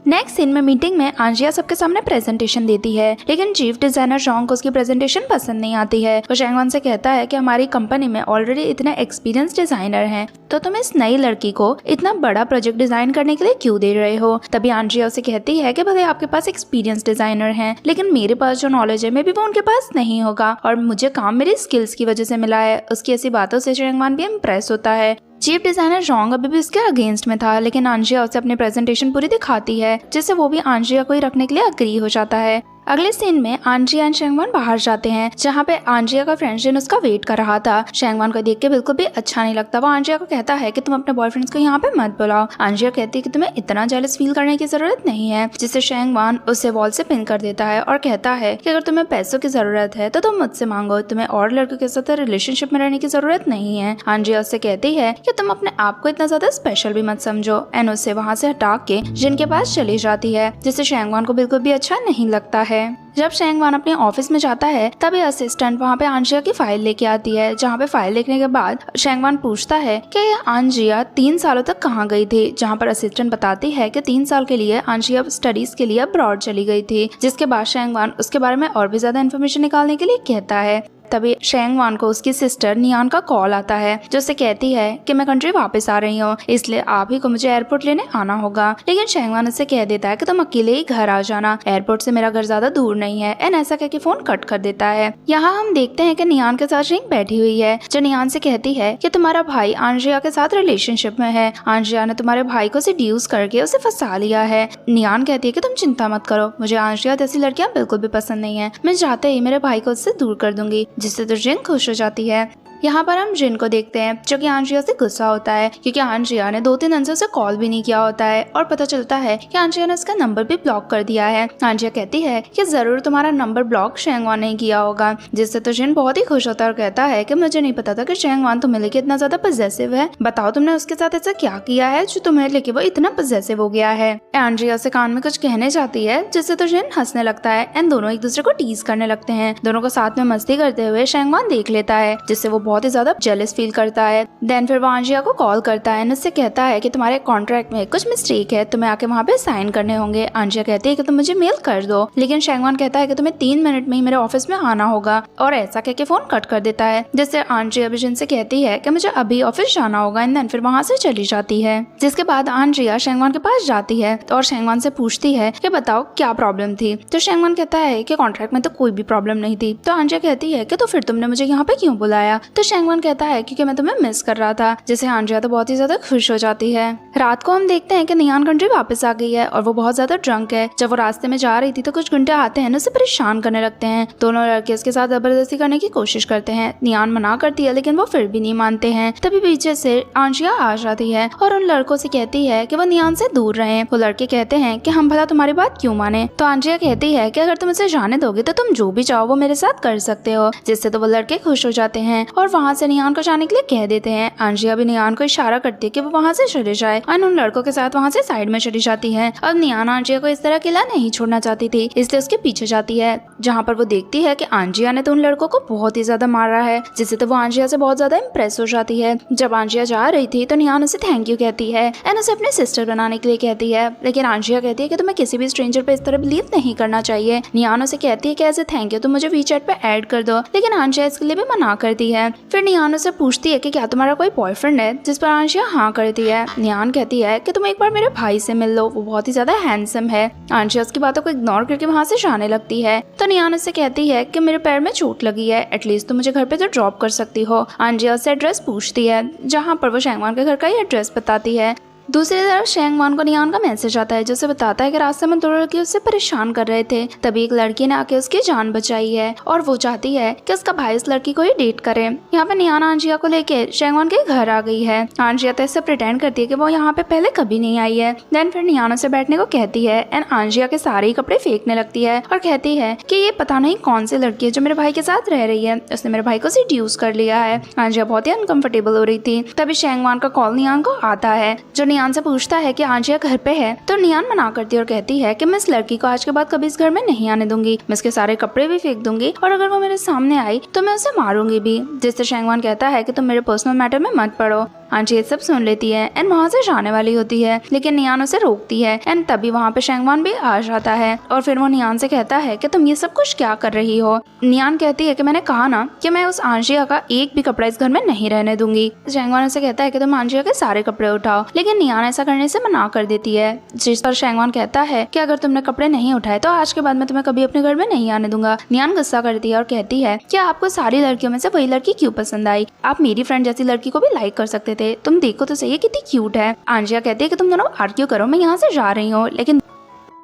नेक्स्ट सीन में मीटिंग में आंजिया सबके सामने प्रेजेंटेशन देती है, लेकिन चीफ डिजाइनर जॉन्ग को उसकी प्रेजेंटेशन पसंद नहीं आती है। वो शेंगवान से कहता है कि हमारी कंपनी में ऑलरेडी इतने एक्सपीरियंस डिजाइनर हैं, तो तुम इस नई लड़की को इतना बड़ा प्रोजेक्ट डिजाइन करने के लिए क्यों दे रहे हो। तभी आंजिया उसे कहती है कि भले आपके पास एक्सपीरियंस डिजाइनर हैं, लेकिन मेरे पास जो नॉलेज है मे भी वो उनके पास नहीं होगा और मुझे काम मेरी स्किल्स की वजह से मिला है। उसकी ऐसी बातों से शेंगवान भी इम्प्रेस होता है। चीफ डिजाइनर जॉन्ग अभी भी इसके अगेंस्ट में था, लेकिन आंजिया उसे अपनी प्रेजेंटेशन पूरी दिखाती है, जिससे वो भी आंजिया को ही रखने के लिए अग्री हो जाता है। अगले सीन में आंजिया एंड शेंगवान बाहर जाते हैं, जहाँ पे आंजिया का फ्रेंड जिन उसका वेट कर रहा था। शेंगवान को देख के बिल्कुल भी अच्छा नहीं लगता। वो आंजिया को कहता है कि तुम अपने बॉयफ्रेंड्स को यहाँ पे मत बुलाओ। आंजिया कहती है कि तुम्हें इतना जेलस फील करने की जरूरत नहीं है, जिससे शेंगवान उसे वॉल से पिन कर देता है और कहता है कि अगर तुम्हें पैसों की जरूरत है तो तुम मुझसे मांगो, तुम्हें और लड़कों के साथ रिलेशनशिप में रहने की जरूरत नहीं है। आंजिया उससे कहती है कि तुम अपने आप को इतना ज्यादा स्पेशल भी मत समझो एंड उसे वहाँ से हटा के जिन के पास चली जाती है, जिससे शेंगवान को बिल्कुल भी अच्छा नहीं लगता है। जब शेंगवान अपने ऑफिस में जाता है तभी असिस्टेंट वहाँ पे आंजिया की फाइल लेके आती है, जहाँ पे फाइल देखने के बाद शेंगवान पूछता है कि आंजिया 3 सालों तक कहाँ गई थी, जहाँ पर असिस्टेंट बताती है कि 3 साल के लिए आंजिया स्टडीज के लिए अब्रॉड चली गई थी। जिसके बाद शेंगवान उसके बारे में और भी ज्यादा इन्फॉर्मेशन निकालने के लिए कहता है। तभी शेंगवान को उसकी सिस्टर नियान का कॉल आता है जो उसे कहती है कि मैं कंट्री वापस आ रही हूँ, इसलिए आप ही को मुझे एयरपोर्ट लेने आना होगा। लेकिन शेंगवान उसे कह देता है कि तुम अकेले ही घर आ जाना, एयरपोर्ट से मेरा घर ज्यादा दूर नहीं है। एंड ऐसा कहकर फोन कट कर देता है। यहाँ हम देखते हैं कि नियान के साथ रिंग बैठी हुई है जो नियान से कहती है कि तुम्हारा भाई आंद्रिया के साथ रिलेशनशिप में है, आंद्रिया ने तुम्हारे भाई को सेड्यूस करके उसे फंसा लिया है। नियान कहती है कि तुम चिंता मत करो, मुझे आंद्रिया जैसी लड़कियां बिल्कुल भी पसंद नहीं है, मैं जाते ही मेरे भाई को उससे दूर कर दूंगी, जिससे तो जिन खुश हो जाती है। यहाँ पर हम जिन को देखते हैं जो कि आंद्रिया से गुस्सा होता है क्योंकि आंद्रिया ने 2-3 दिन से उसे कॉल भी नहीं किया होता है और पता चलता है कि आंद्रिया ने उसका नंबर भी ब्लॉक कर दिया है। आंद्रिया कहती है कि जरूर तुम्हारा नंबर ब्लॉक शेंगवान ने किया होगा, जिससे तो जिन बहुत ही खुश होता है और कहता है कि मुझे नहीं पता था कि शेंगवान तुम्हें लेके इतना ज्यादा पॉसेसिव है, बताओ तुमने उसके साथ ऐसा क्या किया है जो तुम्हें लेके वो इतना पॉसेसिव हो गया है। आंद्रिया से कान में कुछ कहने जाती है जिससे तो जिन हंसने लगता है एंड दोनों एक दूसरे को टीज करने लगते हैं। दोनों को साथ में मस्ती करते हुए शेंगवान देख लेता है जिससे वो बहुत ही ज्यादा जेलस फील करता है। देन फिर वो आंद्रिया को कॉल करता है, उससे कहता है कि तुम्हारे कॉन्ट्रैक्ट में कुछ मिस्टेक है, तुम्हें आके वहाँ पे साइन करने होंगे। आंद्रिया कहती है कि तुम मुझे मेल कर दो, लेकिन शेंगवान कहता है कि तुम्हें 3 मिनट में ही मेरे ऑफिस में आना होगा और ऐसा कहके फोन कट कर देता है। जिससे आंद्रिया भी जिनसे कहती है कि मुझे अभी ऑफिस जाना होगा एंड देन फिर वहाँ से चली जाती है। जिसके बाद आंद्रिया शेंगवान के पास जाती है और शेंगवान से पूछती है कि बताओ क्या प्रॉब्लम थी। तो शेंगवान कहता है कि कॉन्ट्रैक्ट में तो कोई भी प्रॉब्लम नहीं थी। तो आंद्रिया कहती है कि तो फिर तुमने मुझे यहाँ पे क्यों बुलाया। तो शेंगवान कहता है क्योंकि मैं तुम्हें मिस कर रहा था, जिससे आंद्रिया तो बहुत ही ज्यादा खुश हो जाती है। रात को हम देखते हैं कि नियान कंट्री वापस आ गई है और वो बहुत ज्यादा ड्रंक है। जब वो रास्ते में जा रही थी तो कुछ गुंडे आते हैं उसे परेशान करने लगते हैं। दोनों लड़के उसके साथ जबरदस्ती करने की कोशिश करते हैं। नियान मना करती है लेकिन वो फिर भी नहीं मानते हैं। तभी पीछे से आंद्रिया आ जाती है और उन लड़कों से कहती है कि वो नियान से दूर रहें। वो लड़के कहते हैं कि हम भला तुम्हारी बात क्यों माने। तो आंद्रिया कहती है कि अगर तुम इसे जाने दोगे तो तुम जो भी चाहो वो मेरे साथ कर सकते हो, जिससे तो वो लड़के खुश हो जाते हैं और वहाँ से नियान को जाने के लिए कह देते हैं। आंद्रिया भी नियान को इशारा करती है कि वो वहाँ से चले जाए और उन लड़कों के साथ वहाँ से साइड में चली जाती है। अब नियान आंद्रिया को इस तरह अकेला नहीं छोड़ना चाहती थी, इसलिए उसके पीछे जाती है, जहाँ पर वो देखती है कि आंद्रिया ने तो उन लड़कों को बहुत ही ज्यादा मारा है, जिससे तो वो आंद्रिया से बहुत ज्यादा इम्प्रेस हो जाती है। जब आंद्रिया जा रही थी तो नियान उसे थैंक यू कहती है एंड उसे अपने सिस्टर बनाने के लिए कहती है, लेकिन आंद्रिया कहती है कि तुम्हें किसी भी स्ट्रेंजर पे इस तरह बिलीव नहीं करना चाहिए। नियान उसे कहती है कि ऐसे थैंक यू तुम मुझे वीचैट पे ऐड कर दो, लेकिन आंद्रिया इसके लिए भी मना करती है। फिर नियान उसे पूछती है कि क्या तुम्हारा कोई बॉयफ्रेंड है, जिस पर आंद्रिया हाँ करती है। नियान कहती है कि तुम एक बार मेरे भाई से मिल लो, वो बहुत ही ज्यादा हैंडसम है। आंद्रिया उसकी बातों को इग्नोर करके वहाँ से जाने लगती है। तो नियान उससे कहती है कि मेरे पैर में चोट लगी है, एटलीस्ट तुम मुझे घर पे तो ड्रॉप कर सकती हो। आंद्रिया उससे एड्रेस पूछती है, जहाँ पर वो शेंगवान के घर का ही एड्रेस बताती है। दूसरी तरफ शेंगवान को नियान का मैसेज आता है जो उसे बताता है कि रास्ते में 2 लड़के उससे परेशान कर रहे थे, तभी एक लड़की ने आके उसकी जान बचाई है और वो चाहती है कि उसका भाई इस लड़की को ही डेट करे। यहाँ पे नियान आंद्रिया को लेके शेंगवान के घर आ गई है। आंद्रिया तो इससे प्रिटेंड करती है कि वो यहाँ पे पहले कभी नहीं आई है। देन फिर नियान उसे बैठने को कहती है एंड आंद्रिया के सारे ही कपड़े फेंकने लगती है और कहती है कि ये पता नहीं कौन सी लड़की है जो मेरे भाई के साथ रह रही है, उसने मेरे भाई को सेड्यूस कर लिया है। आंद्रिया बहुत ही अनकंफर्टेबल हो रही थी। तभी शेंगवान का कॉल नियान को आता है जो नियान से पूछता है कि आंद्रिया घर पे है। तो नियान मना करती है और कहती है कि मैं इस लड़की को आज के बाद कभी इस घर में नहीं आने दूंगी, मैं इसके सारे कपड़े भी फेंक दूंगी और अगर वो मेरे सामने आई तो मैं उसे मारूंगी भी। जिससे शेंगवान कहता है कि तुम मेरे पर्सनल मैटर में मत पड़ो। आंद्रिया सब सुन लेती है एंड वहाँ से जाने वाली होती है, लेकिन नियान उसे रोकती है एंड तभी वहाँ पे शेंगवान भी आ जाता है और फिर वो नियान से कहता है कि तुम ये सब कुछ क्या कर रही हो। नियान कहती है कि मैंने कहा ना कि मैं उस आंद्रिया का एक भी कपड़ा इस घर में नहीं रहने दूंगी। शेंगवान उसे कहता है कि तुम आंद्रिया के सारे कपड़े उठाओ, लेकिन नियान ऐसा करने से मना कर देती है। जिस पर शेंगवान कहता है कि अगर तुमने कपड़े नहीं उठाए तो आज के बाद मैं तुम्हें कभी अपने घर में नहीं आने दूंगा। नियान गुस्सा करती है और कहती है कि आपको सारी लड़कियों में से वही लड़की क्यों पसंद आई, आप मेरी फ्रेंड जैसी लड़की को भी लाइक कर सकते थे, तुम देखो तो सही कितनी क्यूट है। आंद्रिया कहती है कि तुम दोनों आर्ग्यू करो, मैं यहाँ से जा रही हूँ, लेकिन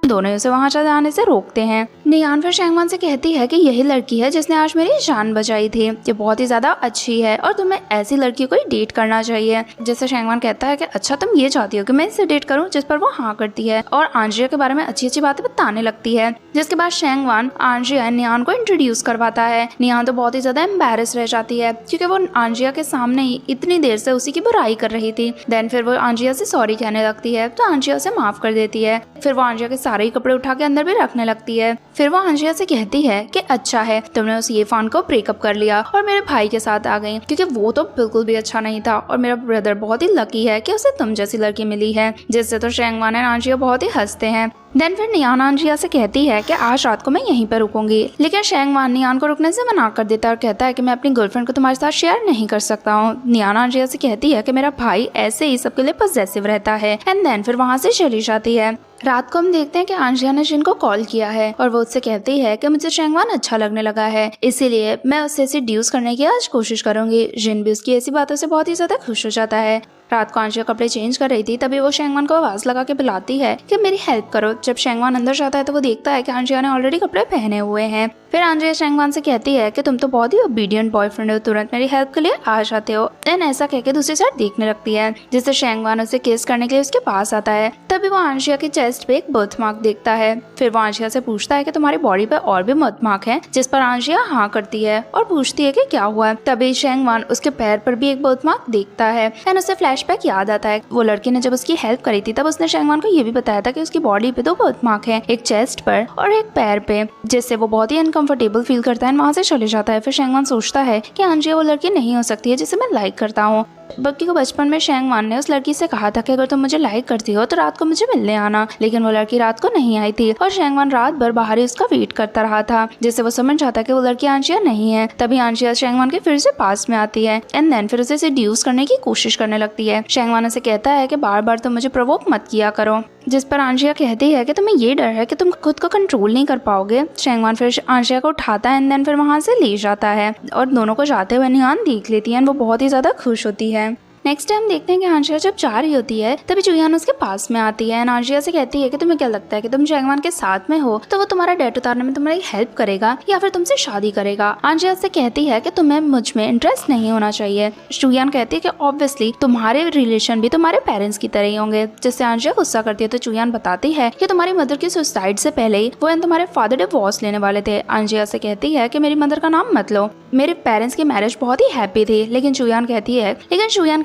दोनों उसे वहाँ जाने से रोकते हैं। नियान फिर शेंगवान से कहती है कि यही लड़की है जिसने आज मेरी जान बचाई थी, ये बहुत ही ज्यादा अच्छी है और तुम्हें ऐसी लड़की को ही डेट करना चाहिए। जिससे शेंगवान कहता है कि अच्छा तुम ये चाहती हो कि मैं इससे डेट करूं, जिस पर वो हाँ करती है और आंद्रिया के बारे में अच्छी अच्छी बातें बताने लगती है। जिसके बाद शेंगवान आंद्रिया नियान को इंट्रोड्यूस करवाता है। नियान तो बहुत ही ज्यादा एम्बैरेस रह जाती है क्योंकि वो आंद्रिया के सामने ही इतनी देर से उसी की बुराई कर रही थी। देन फिर वो आंद्रिया से सॉरी कहने लगती है तो आंद्रिया उसे माफ कर देती है। फिर वो आंद्रिया के सारे कपड़े उठा के अंदर भी रखने लगती है। फिर वो आंद्रिया से कहती है कि अच्छा है तुमने उस येफान को ब्रेकअप कर लिया और मेरे भाई के साथ आ गई, क्योंकि वो तो बिल्कुल भी अच्छा नहीं था और मेरा ब्रदर बहुत ही लकी है कि उसे तुम जैसी लड़की मिली है। जिससे तो शेंगवान और आंद्रिया बहुत ही हंसते हैं। देन फिर नियान आंजिया से कहती है कि आज रात को मैं यहीं पर रुकूंगी, लेकिन शेंगवान नियान को रुकने से मना कर देता है और कहता है कि मैं अपनी गर्लफ्रेंड को तुम्हारे साथ शेयर नहीं कर सकता हूँ। नियान आंजिया से कहती है कि मेरा भाई ऐसे ही सबके लिए पॉसेसिव रहता है एंड देन फिर वहाँ से चली जाती है। रात को हम देखते हैं कि आंजिया ने जिन को कॉल किया है और वो उससे कहती है कि मुझे शेंगवान अच्छा लगने लगा है, इसीलिए मैं उससे सेड्यूस करने की आज कोशिश करूंगी। जिन भी उसकी ऐसी बातों से बहुत ही ज्यादा खुश हो जाता है। रात को आंजिया कपड़े चेंज कर रही थी, तभी वो शेंगवान को आवाज लगा के बुलाती है कि मेरी हेल्प करो। जब शेंगवान अंदर जाता है तो वो देखता है कि आंजिया ने ऑलरेडी कपड़े पहने हुए हैं। फिर आंजिया शेंगवान से कहती है कि तुम तो बहुत ही ओबीडियंट बॉयफ्रेंड हो, तुरंत मेरी हेल्प के लिए आ जाते हो। देन ऐसा कहकर दूसरी साइड देखने लगती है, जिससे शेंगवान उसे किस करने के लिए उसके पास आता है। तभी वो आंजिया की चेस्ट पे एक बर्थ मार्क देखता है। फिर वो आंजिया से पूछता है कि तुम्हारी बॉडी पे और भी बर्थ मार्क है, जिस पर आंजिया हाँ करती है और पूछती है कि क्या हुआ। तभी शेंगवान उसके पैर पर भी एक बर्थ मार्क देखता है एंड उसे फ्लैशबैक याद आता है। वो लड़की ने जब उसकी हेल्प करी थी तब उसने शेंगवान को ये भी बताया था कि उसकी बॉडी पे 2 बर्थ मार्क है, एक चेस्ट पर और एक पैर पे, जिससे वो बहुत ही अनकंफर्टेबल फील करता है, वहाँ से चले जाता है। फिर शेंगवान सोचता है कि आंजिया वो लड़की नहीं हो सकती है जिसे मैं लाइक करता हूँ। बक्की को बचपन में शेंगवान ने उस लड़की से कहा था कि अगर तुम मुझे लाइक करती हो तो रात को मुझे मिलने आना, लेकिन वो लड़की रात को नहीं आई थी और शेंगवान रात भर बाहर ही उसका वेट करता रहा था, जिससे वो समझ जाता कि वो लड़की आंजिया नहीं है। तभी आंजिया शेंगवान के फिर से पास में आती है एंड देन फिर उसे सेड्यूस करने की कोशिश करने लगती है। शेंगवान उसे कहता है कि बार बार तुम मुझे प्रोवोक मत किया करो, जिस पर आंजिया कहती है कि तुम्हें ये डर है कि तुम खुद को कंट्रोल नहीं कर पाओगे। शेंगवान फिर आंजिया को उठाता है एंड देन फिर वहाँ से ले जाता है और दोनों को जाते हुए नियान देख लेती है। वो बहुत ही ज्यादा खुश होती है। नेक्स्ट टाइम देखते हैं कि आंजिया जब जा रही होती है तभी जुयान उसके पास में आती है। आंजिया से कहती है कि तुम्हें क्या लगता है कि तुम शेंगवान के साथ में हो तो वो तुम्हारा डेट उतारने में तुम्हारी हेल्प करेगा या फिर तुमसे शादी करेगा। आंजिया से कहती है कि तुम्हें मुझ में इंटरेस्ट नहीं होना चाहिए। जुयान कहती है कि ऑब्वियसली तुम्हारे रिलेशन भी तुम्हारे पेरेंट्स की तरह ही होंगे, जिससे आंजिया गुस्सा करती है। तो जुयान बताती है कि तुम्हारी मदर की सुसाइड से पहले ही वो एंड तुम्हारे फादर डिवोर्स लेने वाले थे। आंजिया से कहती है कि मेरी मदर का नाम मत लो, मेरे पेरेंट्स की मैरिज बहुत ही हैप्पी थी। लेकिन जुयान कहती है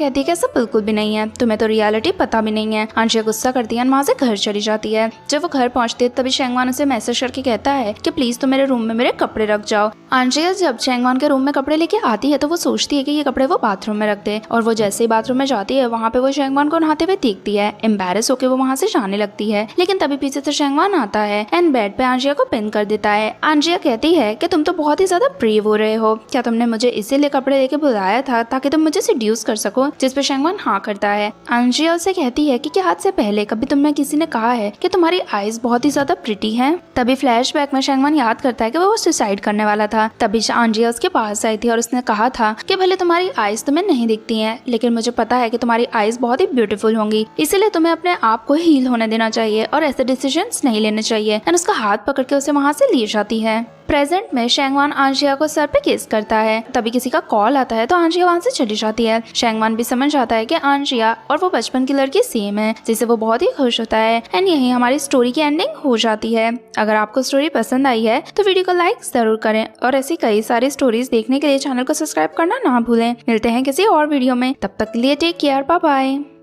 कि ऐसा बिल्कुल भी नहीं है, तुम्हें तो रियलिटी पता भी नहीं है। आंजिया गुस्सा करती है, वहाँ से घर चली जाती है। जब वो घर पहुँचती है तभी शेंगवान उसे मैसेज करके कहता है कि प्लीज तुम मेरे रूम में मेरे कपड़े रख जाओ। आंजिया जब शेंगवान के रूम में कपड़े लेके आती है तो वो सोचती है कि ये कपड़े वो बाथरूम में रख दे, और वो जैसे ही बाथरूम में जाती है वहाँ पे वो शेंगवान को नहाते हुए देखती है। एम्बैरेस होकर वो वहाँ से जाने लगती है, लेकिन तभी पीछे से शेंगवान आता है एंड बेड पे आंजिया को पिन कर देता है। आंजिया कहती है कि तुम तो बहुत ही ज्यादा ब्रेव हो रहे हो, क्या तुमने मुझे इसीलिए कपड़े लेके बुलाया था ताकि तुम मुझे सेड्यूस कर सको? जिस पे शेंगवान हाँ करता है। आंजिया उसे कहती है कि क्या आज से पहले कभी तुमने किसी ने कहा है कि तुम्हारी आईज बहुत ही ज्यादा प्रिटी हैं? तभी फ्लैशबैक में शेंगवान याद करता है कि वो सुसाइड करने वाला था। तभी आंजिया उसके पास आई थी और उसने कहा था कि भले तुम्हारी आईज तुम्हें नहीं दिखती हैं, लेकिन मुझे पता है कि तुम्हारी आईज बहुत ही ब्यूटीफुल होंगी, इसीलिए तुम्हें अपने आप को हील होने देना चाहिए और ऐसे डिसीजंस नहीं लेने चाहिए। एंड उसका हाथ पकड़ के उसे वहाँ से ले जाती है। प्रेजेंट में शेंगवान आंजिया को सर पे किस करता है। तभी किसी का कॉल आता है तो आंजिया वहाँ से चली जाती है। शेंगवान भी समझ जाता है कि आंजिया और वो बचपन की लड़की सेम है, जिससे वो बहुत ही खुश होता है। एंड यही हमारी स्टोरी की एंडिंग हो जाती है। अगर आपको स्टोरी पसंद आई है तो वीडियो को लाइक जरूर करें और ऐसी कई सारी स्टोरीज देखने के लिए चैनल को सब्सक्राइब करना ना भूलें। मिलते हैं किसी और वीडियो में, तब तक के लिए टेक केयर, बाय बाय।